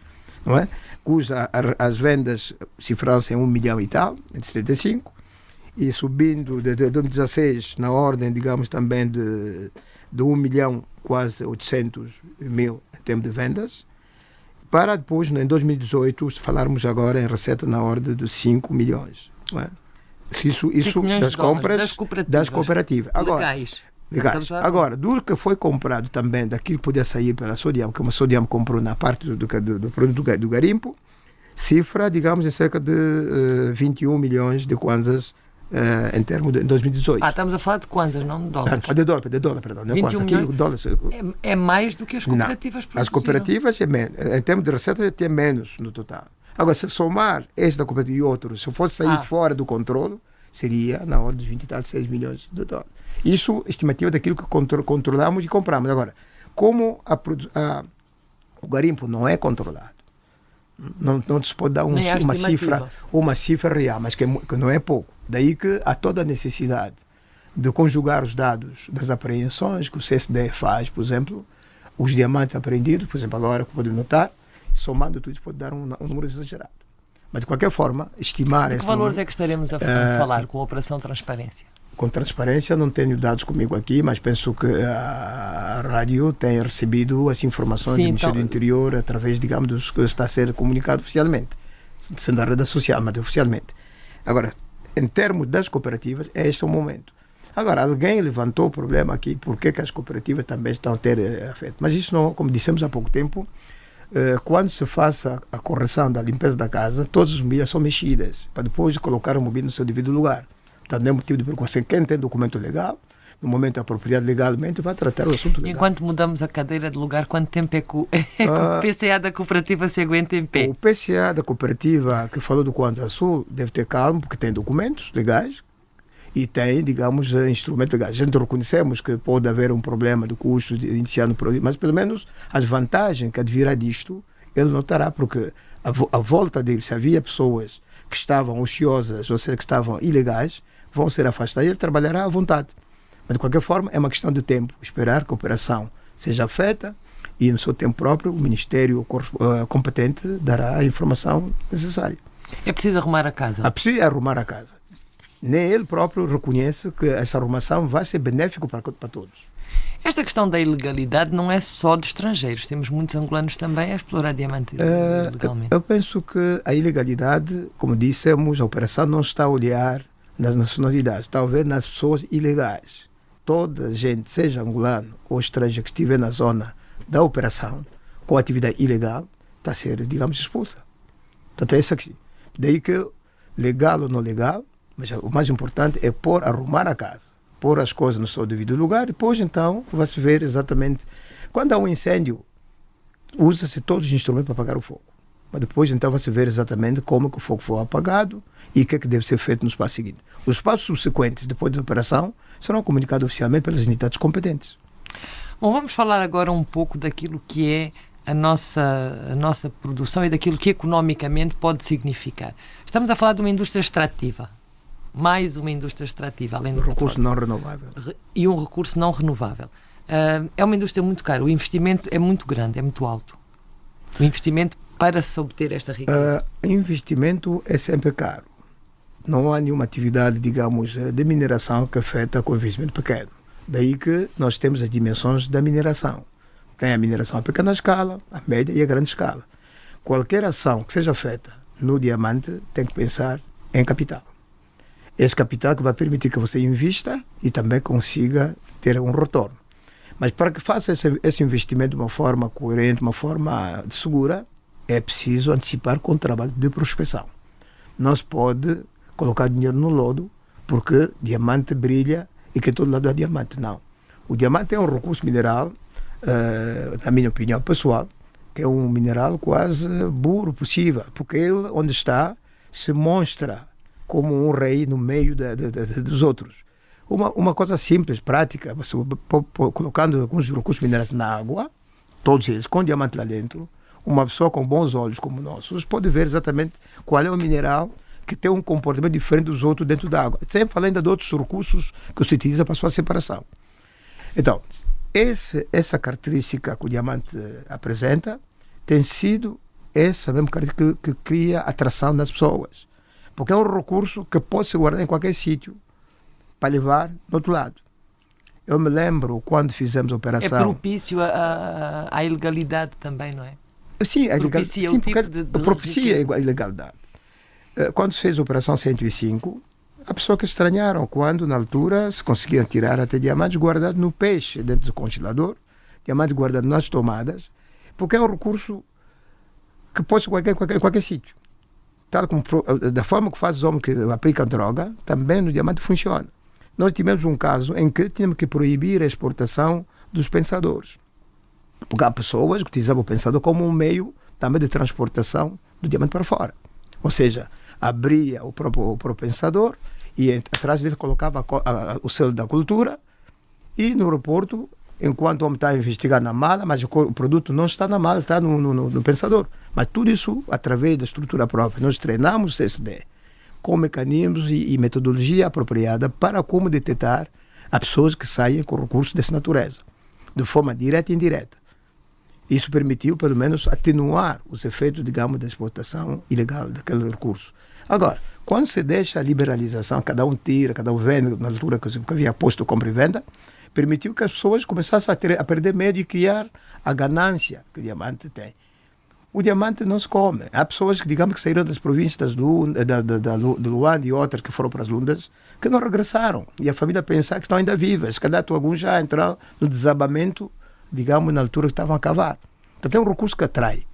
não é? Cuja as vendas cifram-se em 1 milhão e tal, em 75, e subindo de 2016 na ordem, digamos, também de 1 milhão quase 800 mil em termos de vendas, para depois, em 2018, falarmos agora em receita na ordem de 5 milhões. Não é? Isso das compras das cooperativas. Agora, do que foi comprado também, daquilo que podia sair pela Sodiam, que a Sodiam comprou na parte do produto do garimpo, cifra, digamos, em cerca de 21 milhões de kwanzas em termos de 2018. Estamos a falar de kwanzas, não de dólares. De dólar, perdão. Não 21 kwanzas, aqui, dólares. É mais do que as cooperativas produziram. As cooperativas, em termos de receita, tem menos no total. Agora, se somar esta cooperativa e outros, se fosse sair fora do controle, seria na ordem de 26 milhões de dólares. Isso é estimativa daquilo que controlamos e compramos. Agora, como o garimpo não é controlado, não se pode dar uma cifra real, mas que não é pouco. Daí que há toda a necessidade de conjugar os dados das apreensões que o CSD faz, por exemplo, os diamantes apreendidos, por exemplo, agora que podem notar, somando tudo isso pode dar um número exagerado. Mas de qualquer forma, estimar... De que valores é que estaremos a falar com a Operação Transparência? Com transparência não tenho dados comigo aqui, mas penso que a rádio tem recebido as informações do Ministério do Interior através, digamos, dos que está a ser comunicado oficialmente, sendo a rede social, mas oficialmente. Agora, em termos das cooperativas, este é o momento. Agora, alguém levantou o problema aqui, por que as cooperativas também estão a ter afeto? Mas isso não, como dissemos há pouco tempo, quando se faça a correção da limpeza da casa, todas as mobílias são mexidas, para depois colocar o mobília no seu devido lugar. Portanto, não é motivo de preocupação. Quem tem documento legal, no momento apropriado legalmente, vai tratar o assunto legal. Enquanto mudamos a cadeira de lugar, quanto tempo é que o PCA da cooperativa se aguenta em pé? O PCA da cooperativa que falou do Kwanza Sul deve ter calma, porque tem documentos legais e tem, digamos, instrumentos legais. A gente reconhecemos que pode haver um problema de custos inicial no produto, mas pelo menos as vantagens que advirá disto, ele notará, porque à volta dele, se havia pessoas que estavam ociosas, ou seja, que estavam ilegais, vão ser afastadas e ele trabalhará à vontade. Mas, de qualquer forma, é uma questão de tempo. Esperar que a operação seja feita e, no seu tempo próprio, o Ministério competente dará a informação necessária. É preciso arrumar a casa? É preciso arrumar a casa. Nem ele próprio reconhece que essa arrumação vai ser benéfica para todos. Esta questão da ilegalidade não é só de estrangeiros. Temos muitos angolanos também a explorar diamante ilegalmente. Eu penso que a ilegalidade, como dissemos, a operação não está a olhar nas nacionalidades, está a ver nas pessoas ilegais. Toda a gente, seja angolano ou estrangeiro que estiver na zona da operação com atividade ilegal, está a ser, digamos, expulsa. Portanto, é isso aqui. Daí que, legal ou não legal, mas o mais importante é arrumar a casa, pôr as coisas no seu devido lugar, depois então vai-se ver exatamente. Quando há um incêndio, usa-se todos os instrumentos para apagar o fogo. Mas depois então vai-se ver exatamente como que o fogo foi apagado e o que é que deve ser feito no espaço seguinte. Os passos subsequentes, depois da operação, serão comunicados oficialmente pelas unidades competentes. Bom, vamos falar agora um pouco daquilo que é a nossa produção e daquilo que economicamente pode significar. Estamos a falar de uma indústria extrativa. Mais uma indústria extrativa, além do recurso não renovável. E um recurso não renovável. É uma indústria muito cara. O investimento é muito grande, é muito alto. O investimento para se obter esta riqueza. O investimento é sempre caro. Não há nenhuma atividade, digamos, de mineração que afeta com investimento pequeno. Daí que nós temos as dimensões da mineração. Tem a mineração a pequena escala, a média e a grande escala. Qualquer ação que seja feita no diamante tem que pensar em capital. Esse capital que vai permitir que você invista e também consiga ter um retorno. Mas para que faça esse investimento de uma forma coerente, de uma forma segura, é preciso antecipar com o trabalho de prospecção. Não se pode colocar dinheiro no lodo porque diamante brilha e que todo lado é diamante. Não. O diamante é um recurso mineral, na minha opinião pessoal, que é um mineral quase burro possível, porque ele, onde está, se mostra como um rei no meio dos outros. Uma coisa simples, prática, você colocando alguns recursos minerais na água, todos eles com diamante lá dentro, uma pessoa com bons olhos como nossos pode ver exatamente qual é o mineral que tem um comportamento diferente dos outros dentro da água. Sempre falando ainda de outros recursos que se utiliza para a sua separação. Então, essa característica que o diamante apresenta tem sido essa mesma característica que cria atração nas pessoas. Porque é um recurso que pode se guardar em qualquer sítio para levar do outro lado. Eu me lembro quando fizemos a operação... É propício à ilegalidade também, não é? Sim, a propicia ilegalidade. Propicia a ilegalidade. Quando se fez a operação 105, há pessoas que estranharam quando, na altura, se conseguiam tirar até diamantes guardados no peixe, dentro do congelador, diamantes guardados nas tomadas, porque é um recurso que pode ser em qualquer sítio. Tal como, da forma que faz os homens que aplicam droga, também no diamante funciona. Nós tivemos um caso em que tínhamos que proibir a exportação dos pensadores. Porque há pessoas que utilizavam o pensador como um meio também de transportação do diamante para fora. Ou seja, abria o próprio pensador e atrás dele colocava o selo da cultura e no aeroporto, enquanto o homem está a investigar na mala, mas o produto não está na mala, está no pensador. Mas tudo isso através da estrutura própria. Nós treinamos o CSD com mecanismos e metodologia apropriada para como detectar as pessoas que saem com recursos dessa natureza, de forma direta e indireta. Isso permitiu, pelo menos, atenuar os efeitos, digamos, da exportação ilegal daquele recurso. Agora, quando se deixa a liberalização, cada um tira, cada um vende, na altura que havia posto compra e venda, permitiu que as pessoas começassem a perder medo e criar a ganância que o diamante tem. O diamante não se come. Há pessoas que, digamos, que saíram das províncias de Luanda e outras que foram para as Lundas, que não regressaram. E a família pensar que estão ainda vivas. Se calhar alguns já entraram no desabamento, digamos, na altura que estavam a cavar. Então é um recurso que atrai.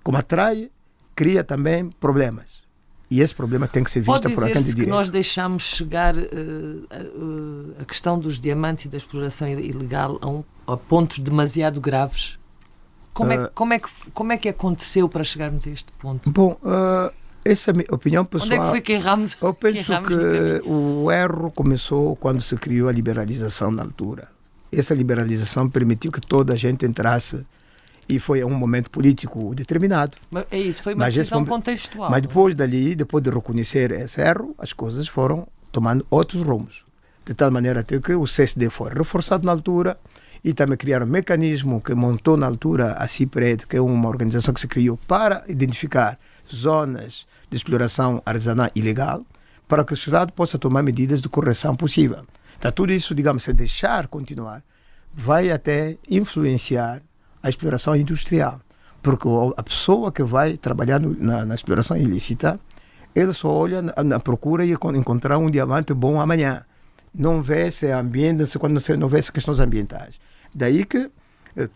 Como atrai, cria também problemas. E esse problema tem que ser visto por quem de direito. Que nós deixamos chegar a questão dos diamantes e da exploração ilegal a pontos demasiado graves? Como é que aconteceu para chegarmos a este ponto? Bom, essa é a minha opinião pessoal. Onde é que foi que erramos? Eu penso que o erro começou quando se criou a liberalização na altura. Essa liberalização permitiu que toda a gente entrasse E foi um momento político determinado. Mas é isso, foi uma decisão contextual. Mas depois de reconhecer esse erro, as coisas foram tomando outros rumos. De tal maneira até que o CSD foi reforçado na altura e também criaram um mecanismo que montou na altura a CIPRED, que é uma organização que se criou para identificar zonas de exploração artesanal ilegal, para que o Estado possa tomar medidas de correção possível. Então, tudo isso, digamos, se deixar continuar, vai até influenciar a exploração industrial, porque a pessoa que vai trabalhar na exploração ilícita, ele só olha na procura e encontrar um diamante bom amanhã. Não vê se é ambiente, não vê se questões ambientais. Daí que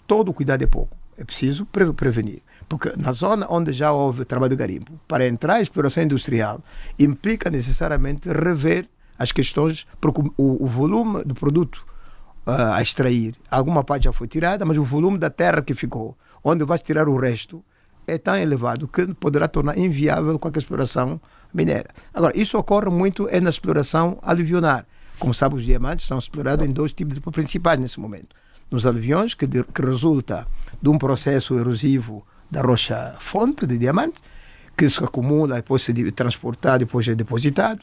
todo cuidado é pouco. É preciso prevenir. Porque na zona onde já houve trabalho de garimpo, para entrar em exploração industrial, implica necessariamente rever as questões, porque o volume do produto a extrair, alguma parte já foi tirada, mas o volume da terra que ficou, onde vai tirar o resto, é tão elevado que poderá tornar inviável qualquer exploração mineira. Agora, isso ocorre muito na exploração aluvionar. Como sabe, os diamantes são explorados em 2 tipos de principais nesse momento. Nos aluviões, que resulta de um processo erosivo da rocha fonte de diamante, que se acumula, depois se transportado, depois é depositado.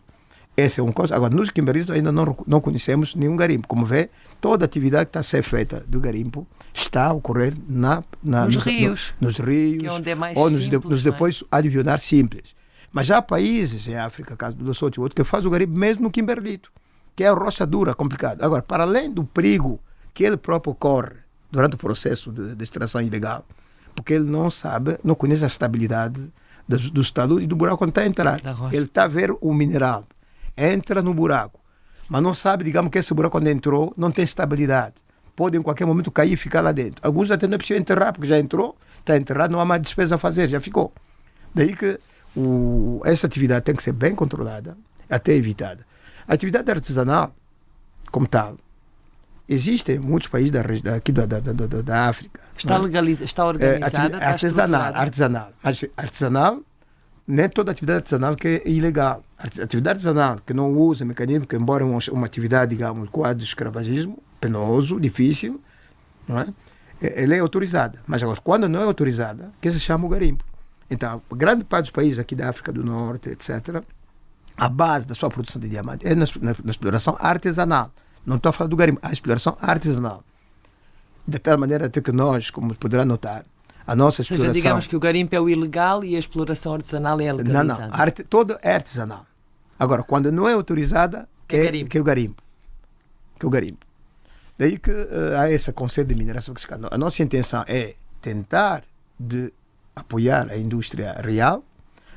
Essa é uma coisa. Agora, nos quimberitos ainda não conhecemos nenhum garimpo. Como vê, toda a atividade que está a ser feita do garimpo está a ocorrer nos rios, que é onde é mais ou simples, nos depois aluvionar simples. Mas há países em África, caso do Lesotho e outro, que faz o garimpo mesmo no quimberlito, que é a rocha dura, complicada. Agora, para além do perigo que ele próprio corre durante o processo de extração ilegal, porque ele não sabe, não conhece a estabilidade dos taludes e do buraco onde está a entrar. Ele está a ver o mineral, entra no buraco, mas não sabe, digamos, que esse buraco onde entrou não tem estabilidade. Pode em qualquer momento cair e ficar lá dentro. Alguns até não é preciso enterrar, porque já entrou, está enterrado, não há mais despesa a fazer, já ficou. Daí que essa atividade tem que ser bem controlada, até evitada. A atividade artesanal, como tal, existe em muitos países aqui da África. Está legalizada, está organizada, artesanal. Mas artesanal, nem toda atividade artesanal que é ilegal. Atividade artesanal que não usa mecanismo, que embora uma atividade, digamos, quadro de escravagismo, penoso, difícil, não é? Ela é autorizada. Mas agora, quando não é autorizada, que se chama o garimpo. Então, grande parte dos países aqui da África do Norte, etc., a base da sua produção de diamante é na exploração artesanal. Não estou a falar do garimpo, a exploração artesanal. De tal maneira até que nós, como poderá notar, a nossa exploração... Ou seja, digamos que o garimpo é o ilegal e a exploração artesanal é a legalizada. Não. Todo é artesanal. Agora, quando não é autorizada, é o garimpo. Daí que há esse conceito de mineração que se chama. A nossa intenção é tentar de apoiar a indústria real,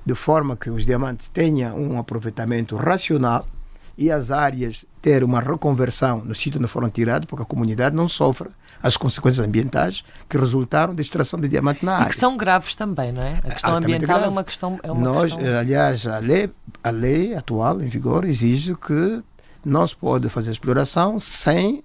de forma que os diamantes tenham um aproveitamento racional e as áreas ter uma reconversão no sítio onde foram tirados, porque a comunidade não sofre as consequências ambientais que resultaram da extração de diamante na área. E que são graves também, não é? A questão ambiental é uma questão... Aliás, a lei atual em vigor exige que não se pode fazer exploração sem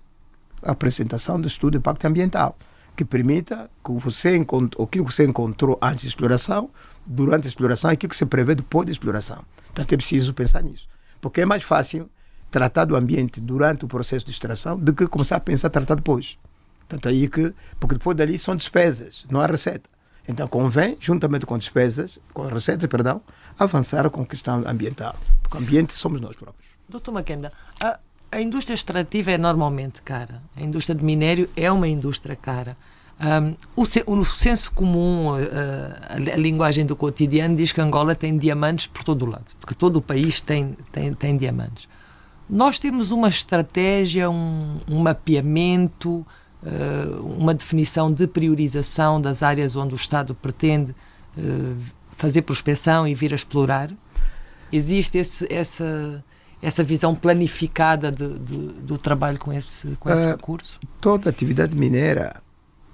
a apresentação do estudo de impacto ambiental, que permita que aquilo que você encontrou antes da exploração, durante a exploração, e aquilo que se prevê depois da exploração. Portanto, é preciso pensar nisso. Porque é mais fácil tratar do ambiente durante o processo de extração do que começar a pensar tratar depois. Portanto, porque depois dali são despesas, não há receita. Então, convém, juntamente com despesas, com a receita, avançar com a questão ambiental. Porque o ambiente somos nós próprios. Doutor Mackenda, a indústria extrativa é normalmente cara. A indústria de minério é uma indústria cara. O senso comum, a linguagem do cotidiano diz que Angola tem diamantes por todo o lado, que todo o país tem diamantes. Nós temos uma estratégia, um mapeamento, uma definição de priorização das áreas onde o Estado pretende fazer prospecção e vir a explorar. Existe essa visão planificada do trabalho com esse recurso? Toda atividade mineira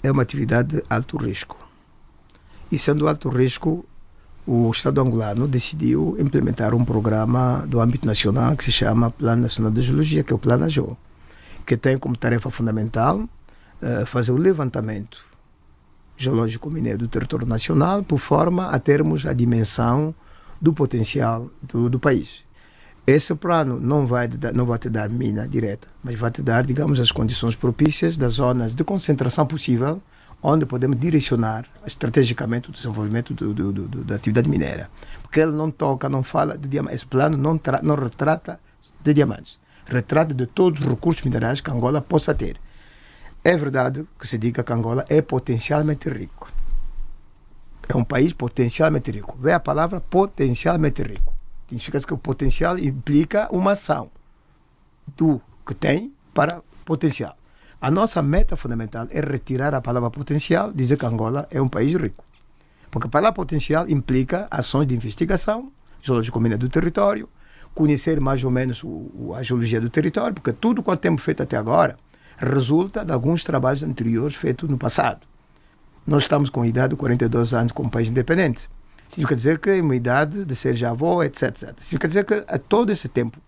é uma atividade de alto risco. E sendo alto risco, o Estado angolano decidiu implementar um programa do âmbito nacional que se chama Plano Nacional de Geologia, que é o Plano AGEO, que tem como tarefa fundamental fazer o levantamento geológico mineiro do território nacional, por forma a termos a dimensão do potencial do país. Esse plano não vai te dar mina direta, mas vai te dar, digamos, as condições propícias das zonas de concentração possível, onde podemos direcionar estrategicamente o desenvolvimento da atividade mineira. Porque ele não toca, não fala de diamantes. Esse plano não retrata de diamantes. Retrata de todos os recursos minerais que Angola possa ter. É verdade que se diga que Angola é potencialmente rico. É um país potencialmente rico. Vê a palavra potencialmente rico. Significa que o potencial implica uma ação do que tem para potencial. A nossa meta fundamental é retirar a palavra potencial, dizer que Angola é um país rico. Porque a palavra potencial implica ações de investigação, geológica do território, conhecer mais ou menos a geologia do território, porque tudo quanto temos feito até agora resulta de alguns trabalhos anteriores feitos no passado. Nós estamos com a idade de 42 anos como país independente. Significa dizer que uma idade de ser já avó, etc. Significa dizer que a todo esse tempo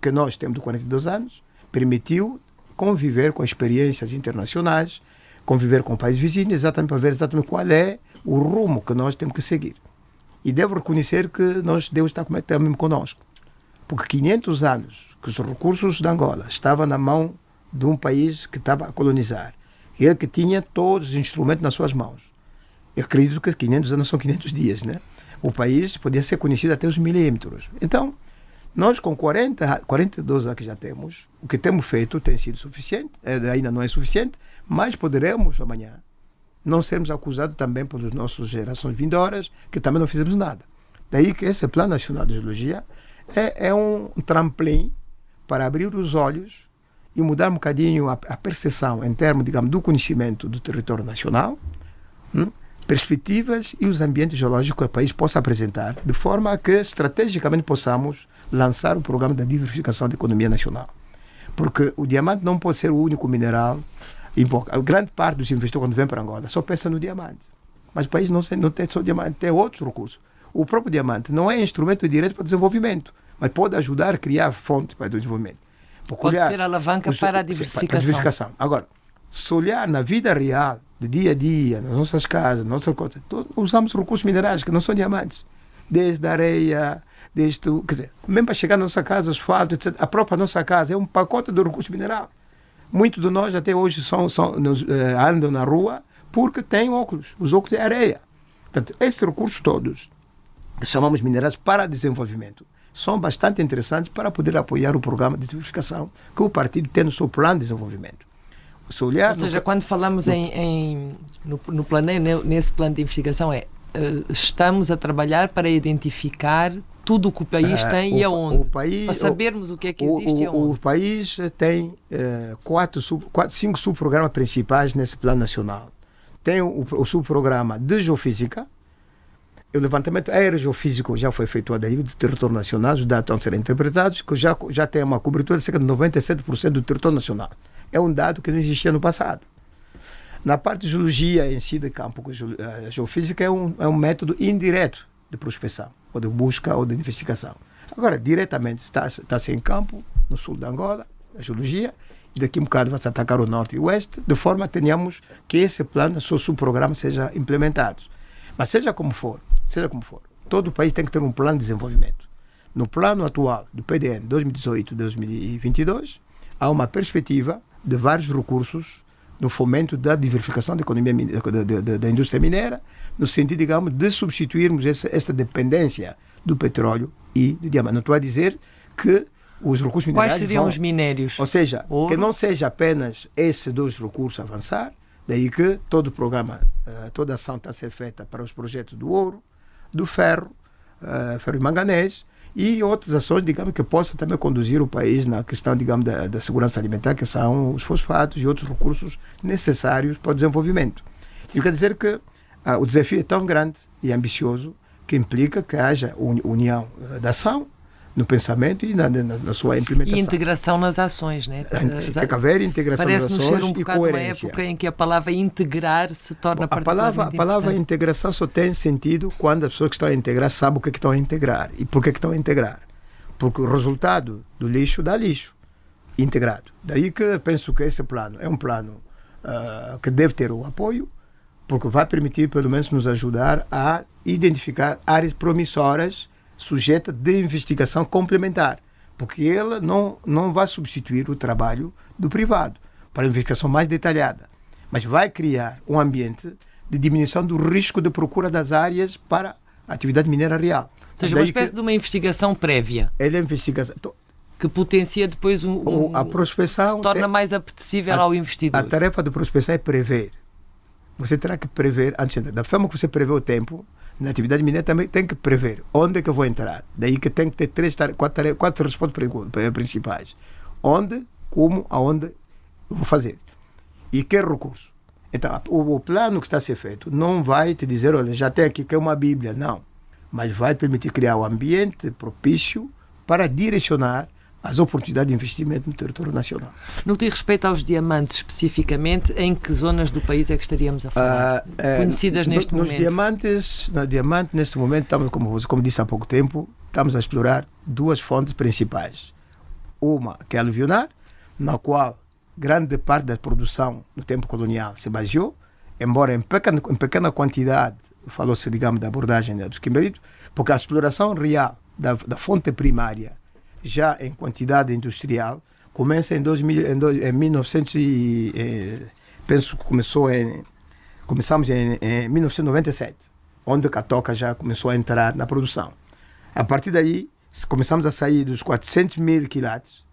que nós temos de 42 anos, permitiu conviver com experiências internacionais, conviver com países vizinhos, exatamente para ver exatamente qual é o rumo que nós temos que seguir. E devo reconhecer que Deus está também conosco. Porque 500 anos que os recursos de Angola estavam na mão de um país que estava a colonizar, ele que tinha todos os instrumentos nas suas mãos. Eu acredito que 500 anos são 500 dias, né? O país podia ser conhecido até os milímetros. Então, nós com 42 anos que já temos, o que temos feito tem sido suficiente, ainda não é suficiente, mas poderemos amanhã não sermos acusados também pelas nossas gerações vindouras, que também não fizemos nada. Daí que esse Plano Nacional de Geologia é um trampolim para abrir os olhos e mudar um bocadinho a percepção em termos, digamos, do conhecimento do território nacional, perspectivas e os ambientes geológicos que o país possa apresentar, de forma a que estrategicamente possamos lançar o programa da diversificação da economia nacional. Porque o diamante não pode ser o único mineral. A grande parte dos investidores, quando vem para Angola, só pensa no diamante. Mas o país não tem só diamante, tem outros recursos. O próprio diamante não é instrumento direto para o desenvolvimento, mas pode ajudar a criar fontes para o desenvolvimento. Pode ser alavanca para a diversificação. Agora, se olhar na vida real, do dia a dia, nas nossas casas, nas nossas coisas, usamos recursos minerais que não são diamantes. Desde a areia, quer dizer, mesmo para chegar na nossa casa, asfalto, etc. A própria nossa casa é um pacote de recursos minerais. Muitos de nós até hoje andam na rua porque têm óculos. Os óculos é areia. Portanto, esses recursos todos, que chamamos minerais para desenvolvimento, são bastante interessantes para poder apoiar o programa de diversificação que o partido tem no seu plano de desenvolvimento. Ou seja, quando falamos no plano, nesse plano de investigação, estamos a trabalhar para identificar tudo o que o país tem e aonde, para sabermos o que é que existe e aonde. O país tem 5 subprogramas principais nesse plano nacional. Tem o subprograma de geofísica. O levantamento aerogeofísico já foi feito a nível do território nacional, os dados estão a ser interpretados, que já tem uma cobertura de cerca de 97% do território nacional. É um dado que não existia no passado. Na parte de geologia em si de campo, a geofísica é um método indireto de prospecção, ou de busca, ou de investigação. Agora, diretamente, está-se em campo, no sul de Angola, a geologia, e daqui a um bocado vai-se atacar o norte e o oeste, de forma a tenhamos que esse plano, o seu subprograma, seja implementado. Mas seja como for, todo o país tem que ter um plano de desenvolvimento. No plano atual do PDN 2018-2022, há uma perspectiva de vários recursos no fomento da diversificação da economia da indústria mineira, no sentido, digamos, de substituirmos esta dependência do petróleo e do diamante. Não estou a dizer que os recursos minerais Quais seriam os minérios? Ou seja, que não seja apenas esses dois recursos avançar, daí que todo o programa, toda a ação está a ser feita para os projetos do ouro, do ferro e manganês, e outras ações, digamos, que possam também conduzir o país na questão, digamos, da segurança alimentar, que são os fosfatos e outros recursos necessários para o desenvolvimento. Isso quer dizer que o desafio é tão grande e ambicioso que implica que haja união da ação no pensamento e na sua implementação. E integração nas ações, né? Tem que haver integração nas ações ser um e coerência. Uma época em que a palavra integrar se torna particularmente A palavra integração só tem sentido quando as pessoas que estão a integrar sabem o que estão a integrar. E por que estão a integrar? Porque o resultado do lixo dá lixo integrado. Daí que penso que esse plano é um plano que deve ter o apoio, porque vai permitir, pelo menos, nos ajudar a identificar áreas promissoras sujeita de investigação complementar, porque ela não vai substituir o trabalho do privado para a investigação mais detalhada, mas vai criar um ambiente de diminuição do risco de procura das áreas para a atividade mineira real. Ou seja, uma espécie de uma investigação prévia. Ele é investigação que potencia depois a prospecção, se torna mais apetecível ao investidor. A tarefa de prospecção é prever. Você terá que prever, antes da forma que você prevê o tempo, na atividade mineira também tem que prever onde é que eu vou entrar. Daí que tem que ter quatro respostas principais. Onde, como, aonde eu vou fazer. E que recurso. Então, o plano que está a ser feito não vai te dizer, olha, já tem aqui que é uma Bíblia. Não. Mas vai permitir criar um ambiente propício para direcionar as oportunidades de investimento no território nacional. No que diz respeito aos diamantes especificamente, em que zonas do país é que estaríamos a falar? Conhecidas neste momento? Nos diamantes, neste momento, estamos, como disse há pouco tempo, estamos a explorar duas fontes principais. Uma que é aluvionar, na qual grande parte da produção no tempo colonial se baseou, embora em pequena quantidade, falou-se, digamos, da abordagem dos quimberitos, porque a exploração real da fonte primária, já em quantidade industrial, começa em 1900 penso que começamos em 1997, onde a Catoca já começou a entrar na produção. A partir daí, começamos a sair dos 400 mil quilates,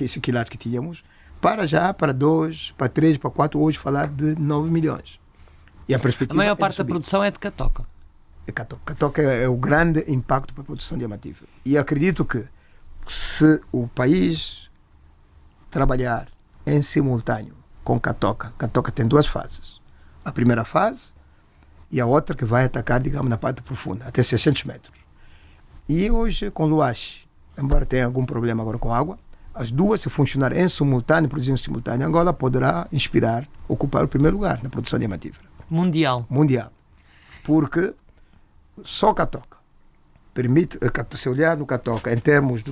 esse quilates que tínhamos, para 2, para 3, para 4, hoje falar de 9 milhões. E a maior parte da produção é de Catoca. Catoca é o grande impacto para a produção diamantífera. E acredito que se o país trabalhar em simultâneo com Catoca tem duas fases. A primeira fase e a outra que vai atacar, digamos, na parte profunda, até 600 metros. E hoje, com Luache, embora tenha algum problema agora com água, as duas, se funcionarem em simultâneo, produzindo em simultâneo, Angola poderá ocupar o primeiro lugar na produção diamantífera. Mundial. Porque só Catoca permite, se olhar no Catoca em termos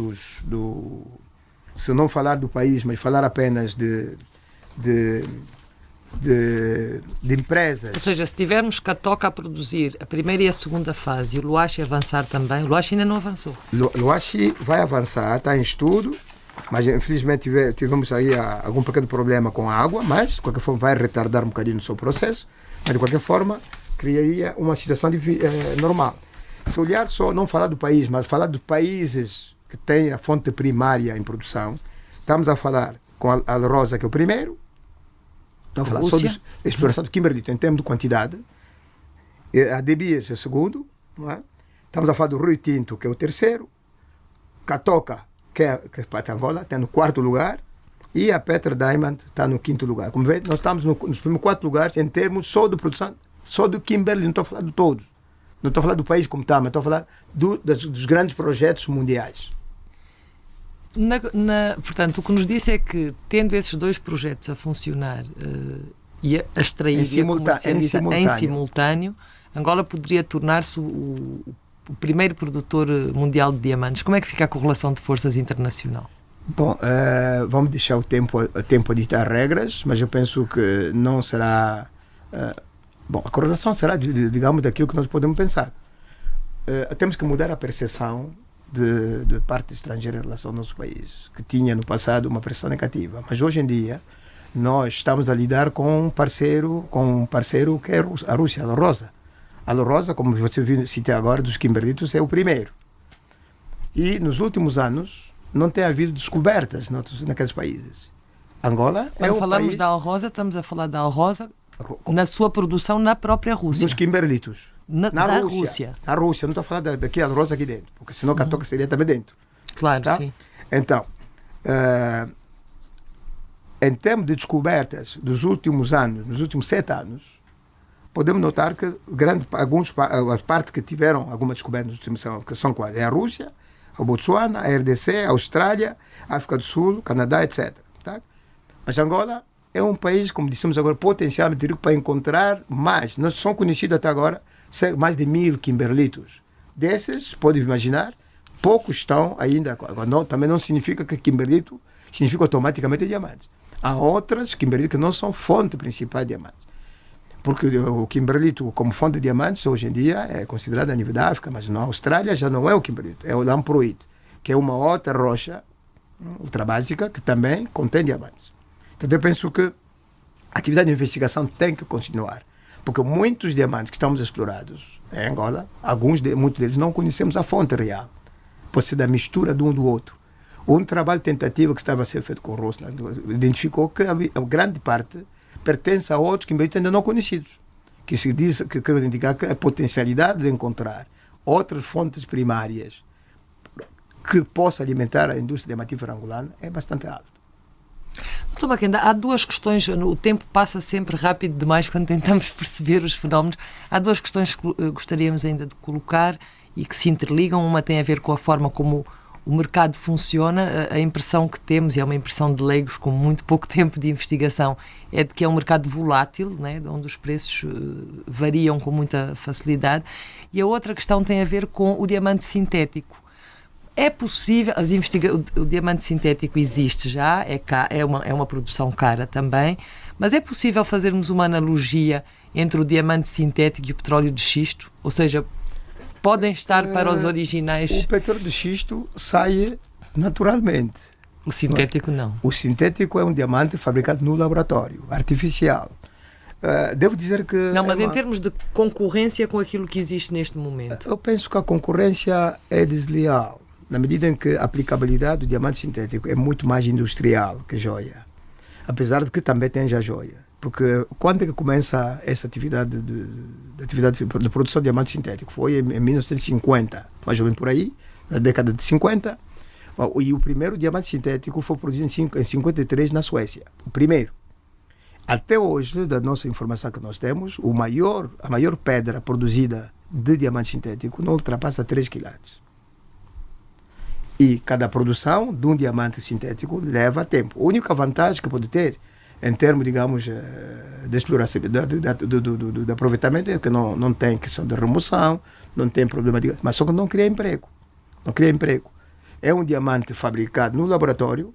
se não falar do país, mas falar apenas de empresas. Ou seja, se tivermos Catoca a produzir a primeira e a segunda fase e o Luache avançar também, o Luache ainda não avançou. Luache vai avançar, está em estudo, mas infelizmente tivemos aí algum pequeno problema com a água, mas de qualquer forma vai retardar um bocadinho o seu processo, mas de qualquer forma criaria uma situação normal. Se olhar só, não falar do país, mas falar dos países que têm a fonte primária em produção, estamos a falar com a Rosa, que é o primeiro, estamos a falar só da exploração do quimberdito em termos de quantidade, a De Beers é o segundo, não é? Estamos a falar do Rio Tinto, que é o terceiro, Catoca, que é para Angola, está no quarto lugar, e a Petra Diamond está no quinto lugar. Como vê, nós estamos nos primeiros 4 lugares em termos só de produção, só do Kimberley, não estou a falar de todos. Não estou a falar do país como está, mas estou a falar dos grandes projetos mundiais. Portanto, o que nos disse é que, tendo esses 2 projetos a funcionar e a extrair em simultâneo, Angola poderia tornar-se o primeiro produtor mundial de diamantes. Como é que fica a correlação de forças internacional? Bom, vamos deixar o tempo a ditar regras, mas eu penso que não será... Bom, a correlação será, digamos, daquilo que nós podemos pensar. Temos que mudar a percepção de parte estrangeira em relação ao nosso país, que tinha no passado uma percepção negativa. Mas hoje em dia, nós estamos a lidar com um parceiro que é a Rússia, a Rosa. A Rosa, como você viu citar agora, dos quimberlitos, é o primeiro. E nos últimos anos, não tem havido descobertas naqueles países. Angola Quando falamos da Alrosa, estamos a falar da Alrosa na sua produção na própria Rússia. Dos quimberlitos. Na Rússia. Na Rússia, não estou a falar daqui a Rosa aqui dentro, porque senão Catoca seria também dentro. Claro, tá? Sim. Então, em termos de descobertas dos últimos anos, nos últimos 7 anos, podemos notar que a parte que tiveram alguma descoberta nos últimos anos, que são quais? É a Rússia, a Botsuana, a RDC, a Austrália, a África do Sul, Canadá, etc. Tá? Mas Angola é um país, como dissemos agora, potencialmente rico para encontrar mais. Nós somos conhecidos até agora mais de 1000 quimberlitos. Desses, pode imaginar, poucos estão ainda. Também não significa que quimberlito significa automaticamente diamantes. Há outras quimberlitos que não são fonte principal de diamantes. Porque o quimberlito, como fonte de diamantes, hoje em dia é considerado a nível da África, mas na Austrália já não é o quimberlito, é o lamproite, que é uma outra rocha ultrabásica que também contém diamantes. Então eu penso que a atividade de investigação tem que continuar, porque muitos diamantes que estamos explorados em Angola, muitos deles não conhecemos a fonte real. Pode ser da mistura de um do outro. Um trabalho tentativo que estava a ser feito com o Rosna identificou que a grande parte pertence a outros que ainda não conhecidos, que se diz que quer indicar que a potencialidade de encontrar outras fontes primárias que possa alimentar a indústria diamantífera angolana é bastante alta. Doutor Maquenda, há duas questões, o tempo passa sempre rápido demais quando tentamos perceber os fenómenos. Há duas questões que gostaríamos ainda de colocar e que se interligam. Uma tem a ver com a forma como o mercado funciona. A impressão que temos, e é uma impressão de leigos com muito pouco tempo de investigação, é de que é um mercado volátil, né, onde os preços variam com muita facilidade. E a outra questão tem a ver com o diamante sintético. É possível, o diamante sintético existe já, é uma produção cara também, mas é possível fazermos uma analogia entre o diamante sintético e o petróleo de xisto? Ou seja, podem estar para os originais... O petróleo de xisto sai naturalmente. O sintético não. O sintético é um diamante fabricado no laboratório, artificial. Devo dizer que... Não, mas em termos de concorrência com aquilo que existe neste momento. Eu penso que a concorrência é desleal, na medida em que a aplicabilidade do diamante sintético é muito mais industrial que joia. Apesar de que também tem já joia. Porque quando é que começa essa atividade de produção de diamante sintético? Foi em 1950, mais ou menos por aí, na década de 50. E o primeiro diamante sintético foi produzido em 53 na Suécia. O primeiro. Até hoje, da nossa informação que nós temos, a maior pedra produzida de diamante sintético não ultrapassa 3 quilates. E cada produção de um diamante sintético leva tempo. A única vantagem que pode ter, em termos, digamos, de exploração, de aproveitamento, é que não tem questão de remoção, não tem problema de... Mas só que não cria emprego. Não cria emprego. É um diamante fabricado no laboratório,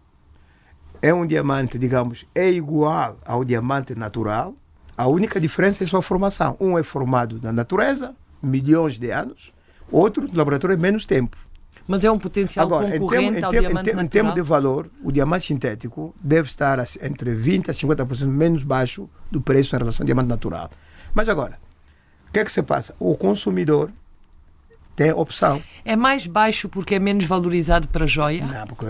é um diamante, digamos, é igual ao diamante natural, a única diferença é sua formação. Um é formado na natureza, milhões de anos, outro no laboratório é menos tempo. Mas é um potencial concorrente ao diamante natural? Em termos de valor, o diamante sintético deve estar entre 20% a 50% menos baixo do preço em relação ao diamante natural. Mas agora, o que é que se passa? O consumidor tem opção. É mais baixo porque é menos valorizado para a joia? Não, porque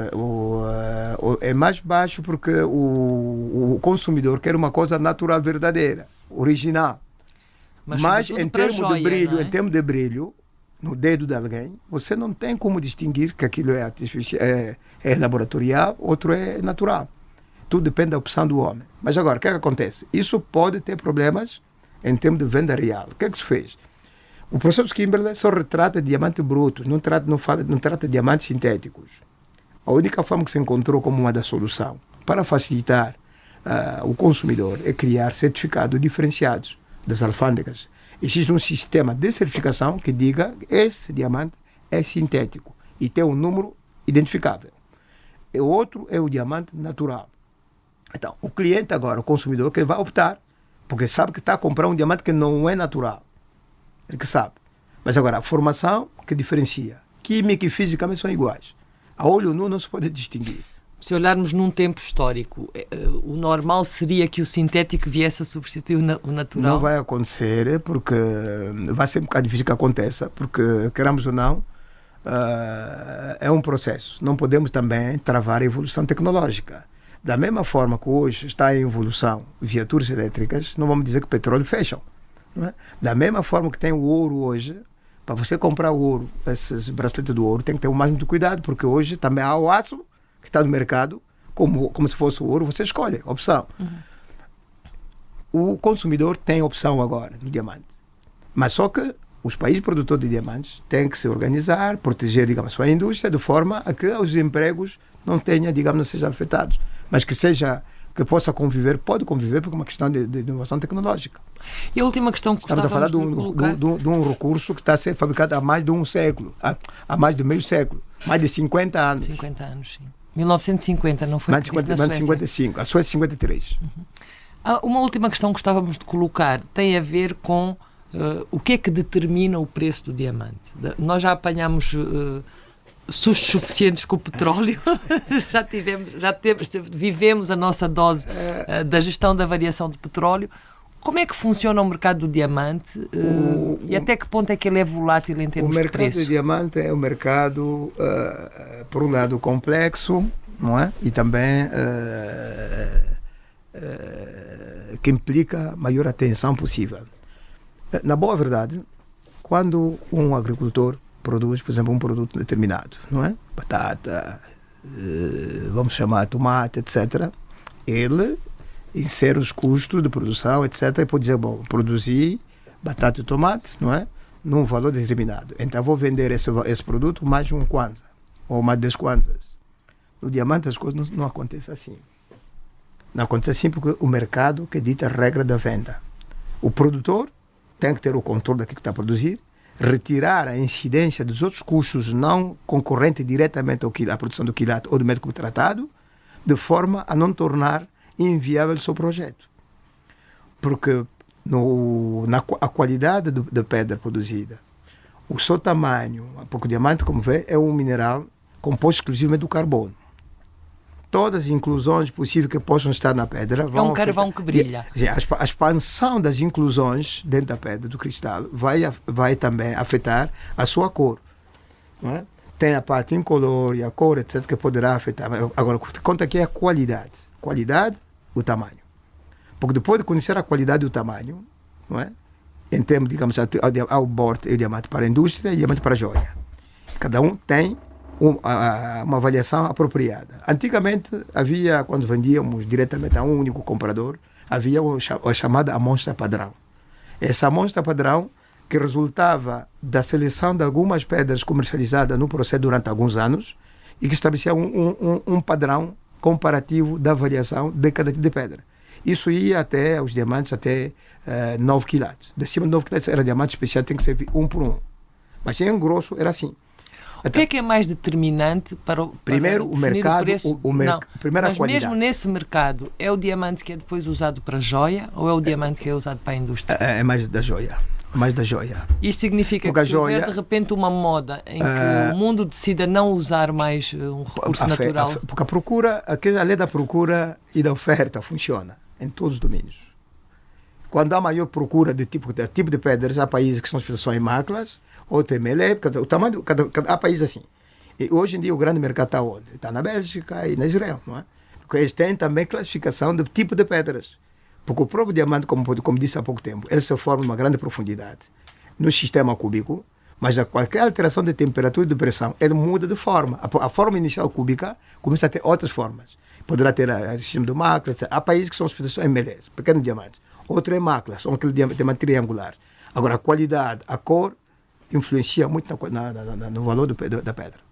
é mais baixo porque o consumidor quer uma coisa natural, verdadeira, original. Mas em termos de brilho, em termos de brilho, no dedo de alguém, você não tem como distinguir que aquilo é artificial, é laboratorial, outro é natural. Tudo depende da opção do homem. Mas agora, o que é que acontece? Isso pode ter problemas em termos de venda real. O que é que se fez? O processo Kimberley só retrata diamantes brutos, não trata diamantes sintéticos. A única forma que se encontrou como uma da solução para facilitar o consumidor é criar certificados diferenciados das alfândegas. Existe um sistema de certificação que diga que esse diamante é sintético e tem um número identificável. O outro é o diamante natural. Então, o cliente agora, o consumidor, que vai optar, porque sabe que está a comprar um diamante que não é natural. Ele que sabe. Mas agora, a formação que diferencia. Química e fisicamente são iguais. A olho nu não se pode distinguir. Se olharmos num tempo histórico, o normal seria que o sintético viesse a substituir o natural? Não vai acontecer, porque vai ser um bocado difícil que aconteça, porque, queramos ou não, é um processo. Não podemos também travar a evolução tecnológica. Da mesma forma que hoje está em evolução viaturas elétricas, não vamos dizer que o petróleo fecham. Não é? Da mesma forma que tem o ouro hoje, para você comprar o ouro, esses braceletes do ouro, tem que ter o máximo de cuidado, porque hoje também há o aço que está no mercado, como se fosse o ouro, você escolhe, opção. O consumidor tem opção agora no diamante. Mas só que os países produtores de diamantes têm que se organizar, proteger, digamos, a sua indústria, de forma a que os empregos não tenham, digamos, não sejam afetados. Mas que possa conviver, pode conviver, porque é uma questão de inovação tecnológica. E a última questão que estamos a falar de um recurso que está a ser fabricado há mais de um século, há mais de meio século, mais de 50 anos. 50 anos, sim. 1950, não foi? Mais de 55, a Suécia 53. Uma última questão que gostávamos de colocar tem a ver com o que é que determina o preço do diamante. Nós já apanhamos sustos suficientes com o petróleo. Vivemos a nossa dose da gestão da variação do petróleo. Como é que funciona o mercado do diamante e até que ponto é que ele é volátil em termos de preço? O mercado do diamante é um mercado, por um lado, complexo, não é? E também que implica maior atenção possível. Na boa verdade, quando um agricultor produz, por exemplo, um produto determinado, não é? Batata, vamos chamar tomate, etc., ele insere os custos de produção, etc., e pode dizer, bom, produzi batata e tomate, não é? Num valor determinado. Então vou vender esse produto mais um kwanza, ou mais 10 kwanzas. No diamante as coisas não acontecem assim. Não acontece assim porque o mercado que dita a regra da venda. O produtor tem que ter o controle daquilo que está a produzir, retirar a incidência dos outros custos não concorrentes diretamente à produção do quilate ou do método tratado, de forma a não tornar inviável o seu projeto. Porque a qualidade da pedra produzida, o seu tamanho, porque o diamante, como vê, é um mineral composto exclusivamente do carbono. Todas as inclusões possíveis que possam estar na pedra vão... É um carvão que brilha. A expansão das inclusões dentro da pedra, do cristal, vai também afetar a sua cor. Não é? Tem a parte incolor e a cor, etc., que poderá afetar. Agora, o que conta aqui é a qualidade. Qualidade, o tamanho. Porque depois de conhecer a qualidade e o tamanho, não é? Em termos, digamos, ao borte e o diamante para a indústria e o diamante para a joia. Cada um tem uma avaliação apropriada. Antigamente, havia, quando vendíamos diretamente a um único comprador, havia a chamada amostra padrão. Essa amostra padrão que resultava da seleção de algumas pedras comercializadas no processo durante alguns anos e que estabelecia um padrão comparativo da avaliação de cada tipo de pedra. Isso ia até os diamantes até 9 quilates. De cima de 9 quilates era diamante especial, tem que ser 1 por 1. Mas em grosso era assim. O que é mais determinante para primeiro o mercado, o preço? Primeiro a qualidade. Mas mesmo nesse mercado, é o diamante que é depois usado para a joia ou é o diamante que é usado para a indústria? É mais da joia. Mais da joia. Isto significa porque que se houver de repente uma moda em que o mundo decida não usar mais um recurso natural... Porque a procura, a lei da procura e da oferta funciona em todos os domínios. Quando há maior procura de tipo de pedras, há países que são especializações em máculas, outro em melé, o tamanho, há países assim. E hoje em dia o grande mercado está onde? Está na Bélgica e na Israel, não é? Porque eles têm também classificação de tipo de pedras. Porque o próprio diamante, como disse há pouco tempo, ele se forma uma grande profundidade no sistema cúbico, mas a qualquer alteração de temperatura e de pressão, ele muda de forma. A forma inicial cúbica começa a ter outras formas. Poderá ter o sistema de mácula, etc. Há países que são especializações em melés, pequenos diamantes. Outro é mácula, são aquele diamante triangular. Agora, a qualidade, a cor, influencia muito no valor da pedra.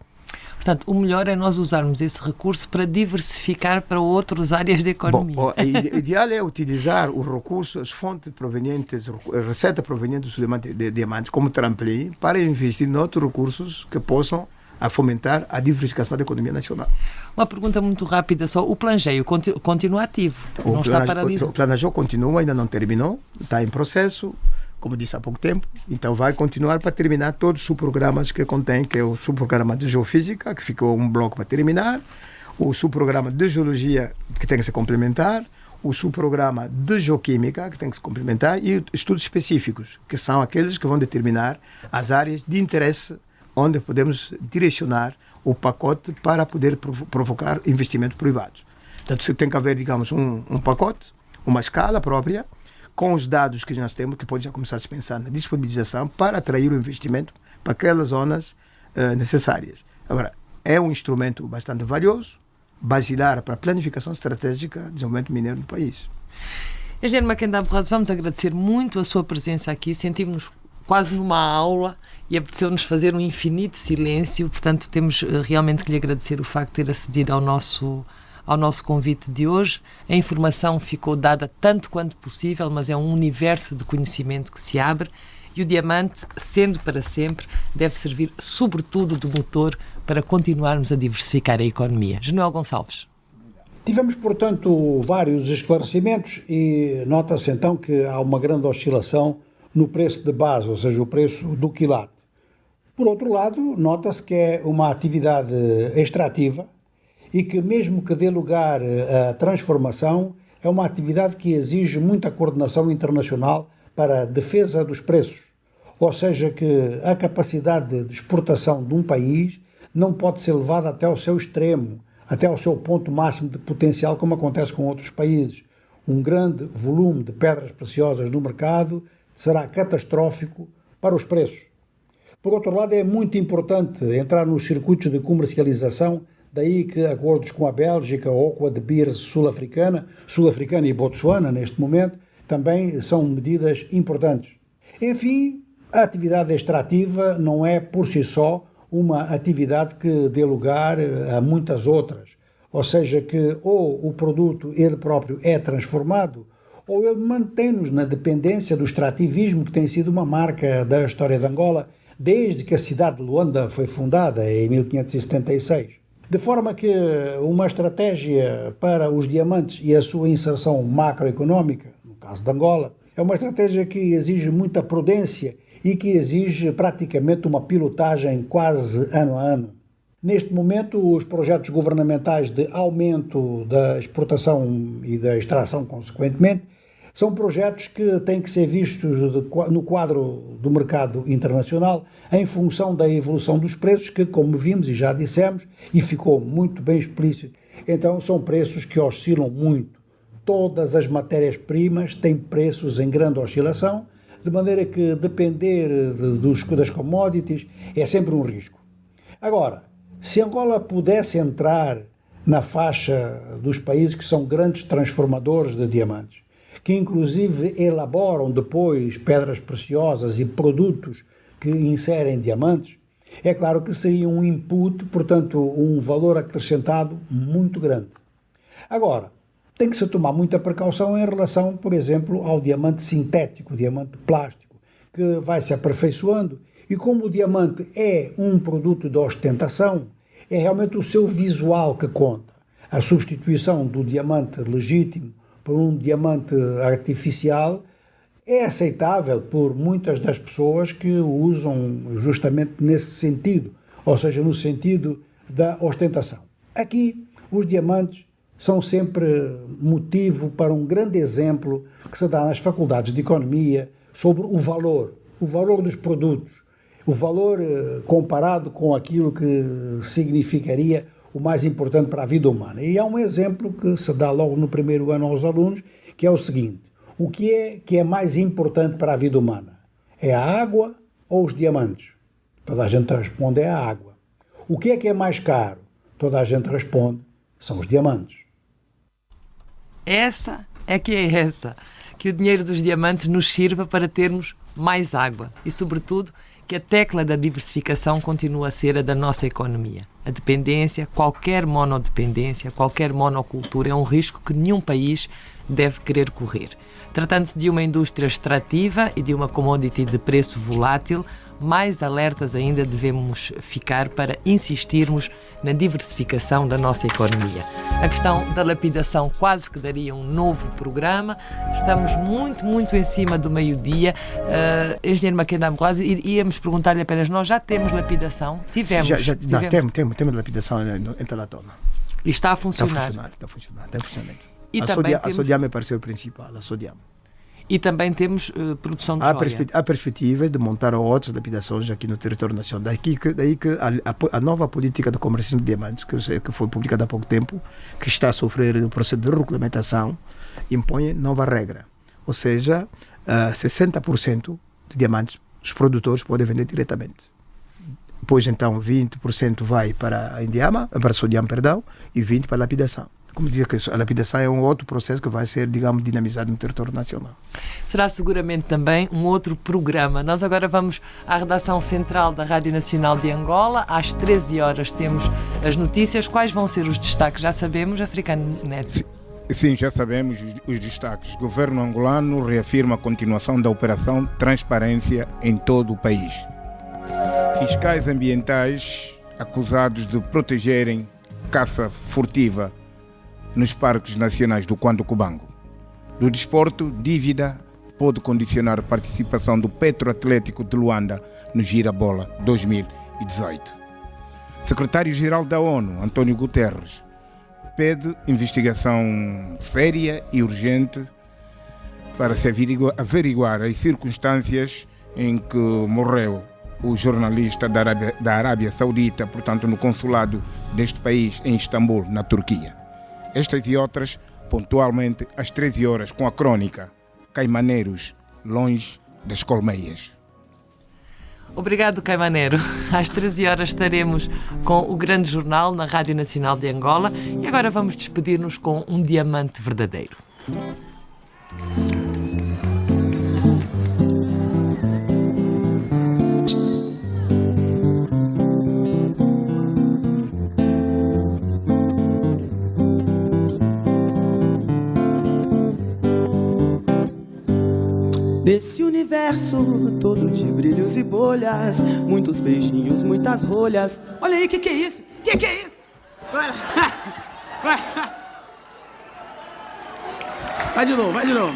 Portanto, o melhor é nós usarmos esse recurso para diversificar para outras áreas da economia. Bom, o ideal é utilizar os recursos, as fontes provenientes, a receita proveniente de diamantes como trampolim para investir em outros recursos que possam fomentar a diversificação da economia nacional. Uma pergunta muito rápida só. O Plangeio continua ativo? Não está paralisado? O Plangeio continua, ainda não terminou, está em processo, como disse há pouco tempo, então vai continuar para terminar todos os subprogramas que contém, que é o subprograma de Geofísica, que ficou um bloco para terminar, o subprograma de Geologia, que tem que se complementar, o subprograma de Geoquímica, que tem que se complementar, e estudos específicos, que são aqueles que vão determinar as áreas de interesse onde podemos direcionar o pacote para poder provocar investimentos privados. Portanto, você tem que haver, digamos, um pacote, uma escala própria, com os dados que nós temos, que pode já começar a se pensar na disponibilização para atrair o investimento para aquelas zonas necessárias. Agora, é um instrumento bastante valioso, basilar para a planificação estratégica de desenvolvimento mineiro do país. Engenheiro Maquenda Borras, vamos agradecer muito a sua presença aqui, sentimos-nos quase numa aula e apeteceu-nos fazer um infinito silêncio, portanto temos realmente que lhe agradecer o facto de ter acedido ao nosso convite de hoje. A informação ficou dada tanto quanto possível, mas é um universo de conhecimento que se abre e o diamante, sendo para sempre, deve servir sobretudo de motor para continuarmos a diversificar a economia. Januel Gonçalves. Tivemos, portanto, vários esclarecimentos e nota-se então que há uma grande oscilação no preço de base, ou seja, o preço do quilate. Por outro lado, nota-se que é uma atividade extrativa e que, mesmo que dê lugar à transformação, é uma atividade que exige muita coordenação internacional para a defesa dos preços. Ou seja, que a capacidade de exportação de um país não pode ser levada até ao seu extremo, até ao seu ponto máximo de potencial, como acontece com outros países. Um grande volume de pedras preciosas no mercado será catastrófico para os preços. Por outro lado, é muito importante entrar nos circuitos de comercialização, daí que acordos com a Bélgica ou com a De Beers sul-africana e Botsuana, neste momento, também são medidas importantes. Enfim, a atividade extrativa não é, por si só, uma atividade que dê lugar a muitas outras. Ou seja, que ou o produto ele próprio é transformado, ou ele mantém-nos na dependência do extrativismo, que tem sido uma marca da história de Angola, desde que a cidade de Luanda foi fundada, em 1576. De forma que uma estratégia para os diamantes e a sua inserção macroeconómica, no caso de Angola, é uma estratégia que exige muita prudência e que exige praticamente uma pilotagem quase ano a ano. Neste momento, os projetos governamentais de aumento da exportação e da extração, consequentemente, são projetos que têm que ser vistos no quadro do mercado internacional em função da evolução dos preços que, como vimos e já dissemos, e ficou muito bem explícito, então são preços que oscilam muito. Todas as matérias-primas têm preços em grande oscilação, de maneira que depender das commodities é sempre um risco. Agora, se Angola pudesse entrar na faixa dos países que são grandes transformadores de diamantes, que inclusive elaboram depois pedras preciosas e produtos que inserem diamantes, é claro que seria um input, portanto, um valor acrescentado muito grande. Agora, tem que se tomar muita precaução em relação, por exemplo, ao diamante sintético, diamante plástico, que vai se aperfeiçoando, e como o diamante é um produto de ostentação, é realmente o seu visual que conta. A substituição do diamante legítimo por um diamante artificial é aceitável por muitas das pessoas que o usam justamente nesse sentido, ou seja, no sentido da ostentação. Aqui, os diamantes são sempre motivo para um grande exemplo que se dá nas faculdades de economia sobre o valor dos produtos, o valor comparado com aquilo que significaria o mais importante para a vida humana. E há um exemplo que se dá logo no primeiro ano aos alunos, que é o seguinte: o que é mais importante para a vida humana? É a água ou os diamantes? Toda a gente responde é a água. O que é mais caro? Toda a gente responde são os diamantes. Essa que o dinheiro dos diamantes nos sirva para termos mais água e, sobretudo, que a tecla da diversificação continua a ser a da nossa economia. A dependência, qualquer monodependência, qualquer monocultura é um risco que nenhum país deve querer correr. Tratando-se de uma indústria extrativa e de uma commodity de preço volátil, mais alertas ainda devemos ficar para insistirmos na diversificação da nossa economia. A questão da lapidação quase que daria um novo programa. Estamos muito em cima do meio-dia. Engenheiro Maquena Ambrosio, íamos perguntar-lhe apenas, nós já temos lapidação? Tivemos. Temos lapidação em Talatona. E está a funcionar? Está a funcionar. E a Sodiam é parceiro principal, a Sodiam. E também temos produção de joia. Há perspectivas de montar outras lapidações aqui no território nacional. Daí que a nova política de comercialização de diamantes, que foi publicada há pouco tempo, que está a sofrer um processo de regulamentação, impõe nova regra. Ou seja, 60% de diamantes os produtores podem vender diretamente. Depois, então, 20% vai para a Indiama, para a Sodiam, e 20% para a lapidação. Como diz que a lapidação é um outro processo que vai ser, digamos, dinamizado no território nacional. Será seguramente também um outro programa. Nós agora vamos à redação central da Rádio Nacional de Angola. Às 13 horas temos as notícias. Quais vão ser os destaques? Já sabemos, Africano Neto? Sim, já sabemos os destaques. O governo angolano reafirma a continuação da operação Transparência em todo o país. Fiscais ambientais acusados de protegerem caça furtiva nos parques nacionais do Quando Cubango. Do desporto, dívida pode condicionar a participação do Petro Atlético de Luanda no Girabola 2018. Secretário-Geral da ONU, António Guterres, pede investigação séria e urgente para se averiguar as circunstâncias em que morreu o jornalista da Arábia Saudita, portanto no consulado deste país em Istambul, na Turquia. Estas e outras, pontualmente às 13 horas, com a crônica Caimaneiros, longe das colmeias. Obrigado, Caimaneiro. Às 13 horas estaremos com o Grande Jornal na Rádio Nacional de Angola e agora vamos despedir-nos com um diamante verdadeiro. Nesse universo todo de brilhos e bolhas, muitos beijinhos, muitas rolhas. Olha aí, que é isso? Que é isso? Vai lá. Vai de novo, vai de novo.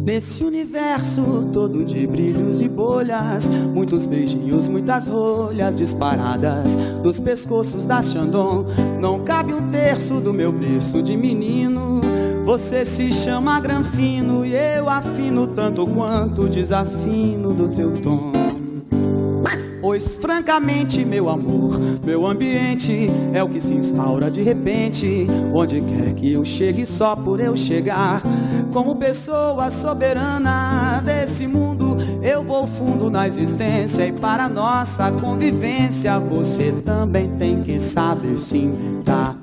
Nesse universo todo de brilhos e bolhas, muitos beijinhos, muitas rolhas disparadas dos pescoços da Xandão. Não cabe um terço do meu berço de menino. Você se chama Granfino e eu afino tanto quanto desafino do seu tom. Pois francamente, meu amor, meu ambiente é o que se instaura de repente. Onde quer que eu chegue só por eu chegar, como pessoa soberana desse mundo, eu vou fundo na existência. E para nossa convivência você também tem que saber se inventar.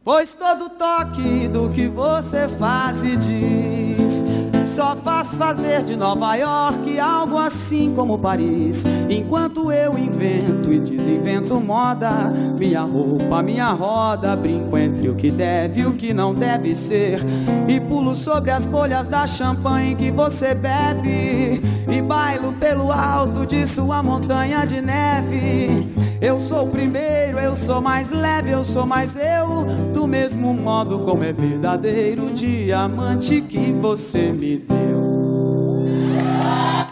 Pois todo toque do que você faz e diz só faz fazer de Nova York algo assim como Paris. Enquanto eu invento e desinvento moda, minha roupa, minha roda, brinco entre o que deve e o que não deve ser, e pulo sobre as folhas da champanhe que você bebe, e bailo pelo alto de sua montanha de neve. Eu sou o primeiro, eu sou mais leve, eu sou mais eu, do mesmo modo como é verdadeiro o diamante que você me deu.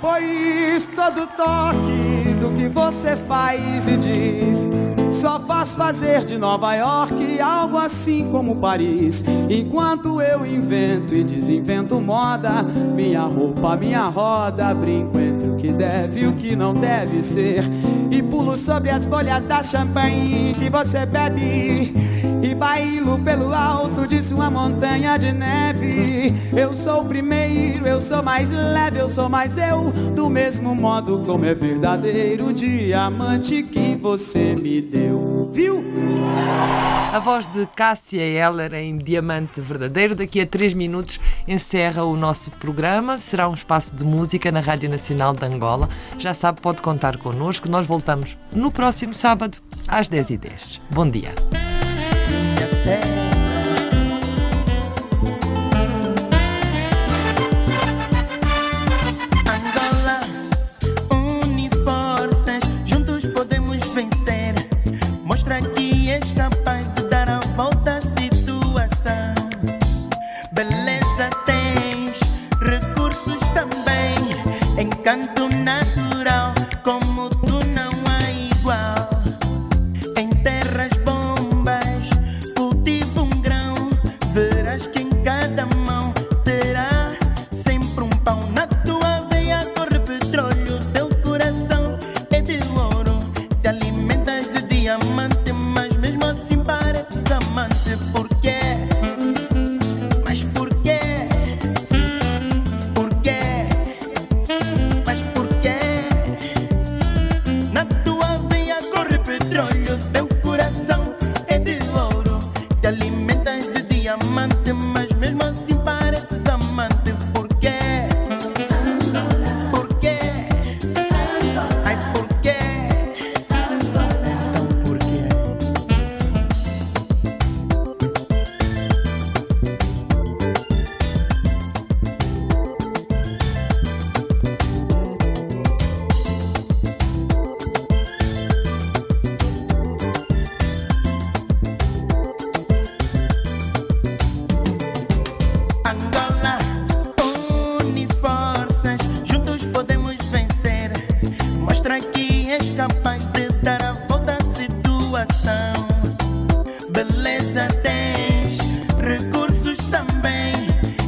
Pois todo toque do que você faz e diz só faz fazer de Nova York algo assim como Paris. Enquanto eu invento e desinvento moda, minha roupa, minha roda, brinco entre o que deve e o que não deve ser, e pulo sobre as folhas da champanhe que você bebe, e bailo pelo alto de sua montanha de neve. Eu sou o primeiro, eu sou mais leve, eu sou mais eu, do mesmo modo como é verdadeiro o diamante que você me deu. Viu? A voz de Cássia Eller em Diamante Verdadeiro. Daqui a 3 minutos encerra o nosso programa. Será um espaço de música na Rádio Nacional de Angola. Já sabe, pode contar connosco. Nós voltamos no próximo sábado às 10h10. Bom dia. Mostra que és capaz de dar a volta à situação. Beleza tens, recursos também, encanto natural, como tu não há igual. Em terras bombas, cultiva um grão, verás que em cada mão terá sempre um pão. Na tua veia corre petróleo, teu coração é de ouro, te alimentas de diamante. Por quê? Mas por quê? Por quê? Mas por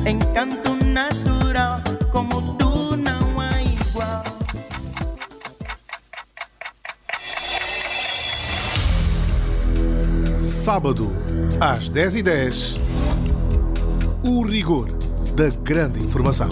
encanto natural, como tu não há igual. Sábado, às 10h10, o rigor da grande informação.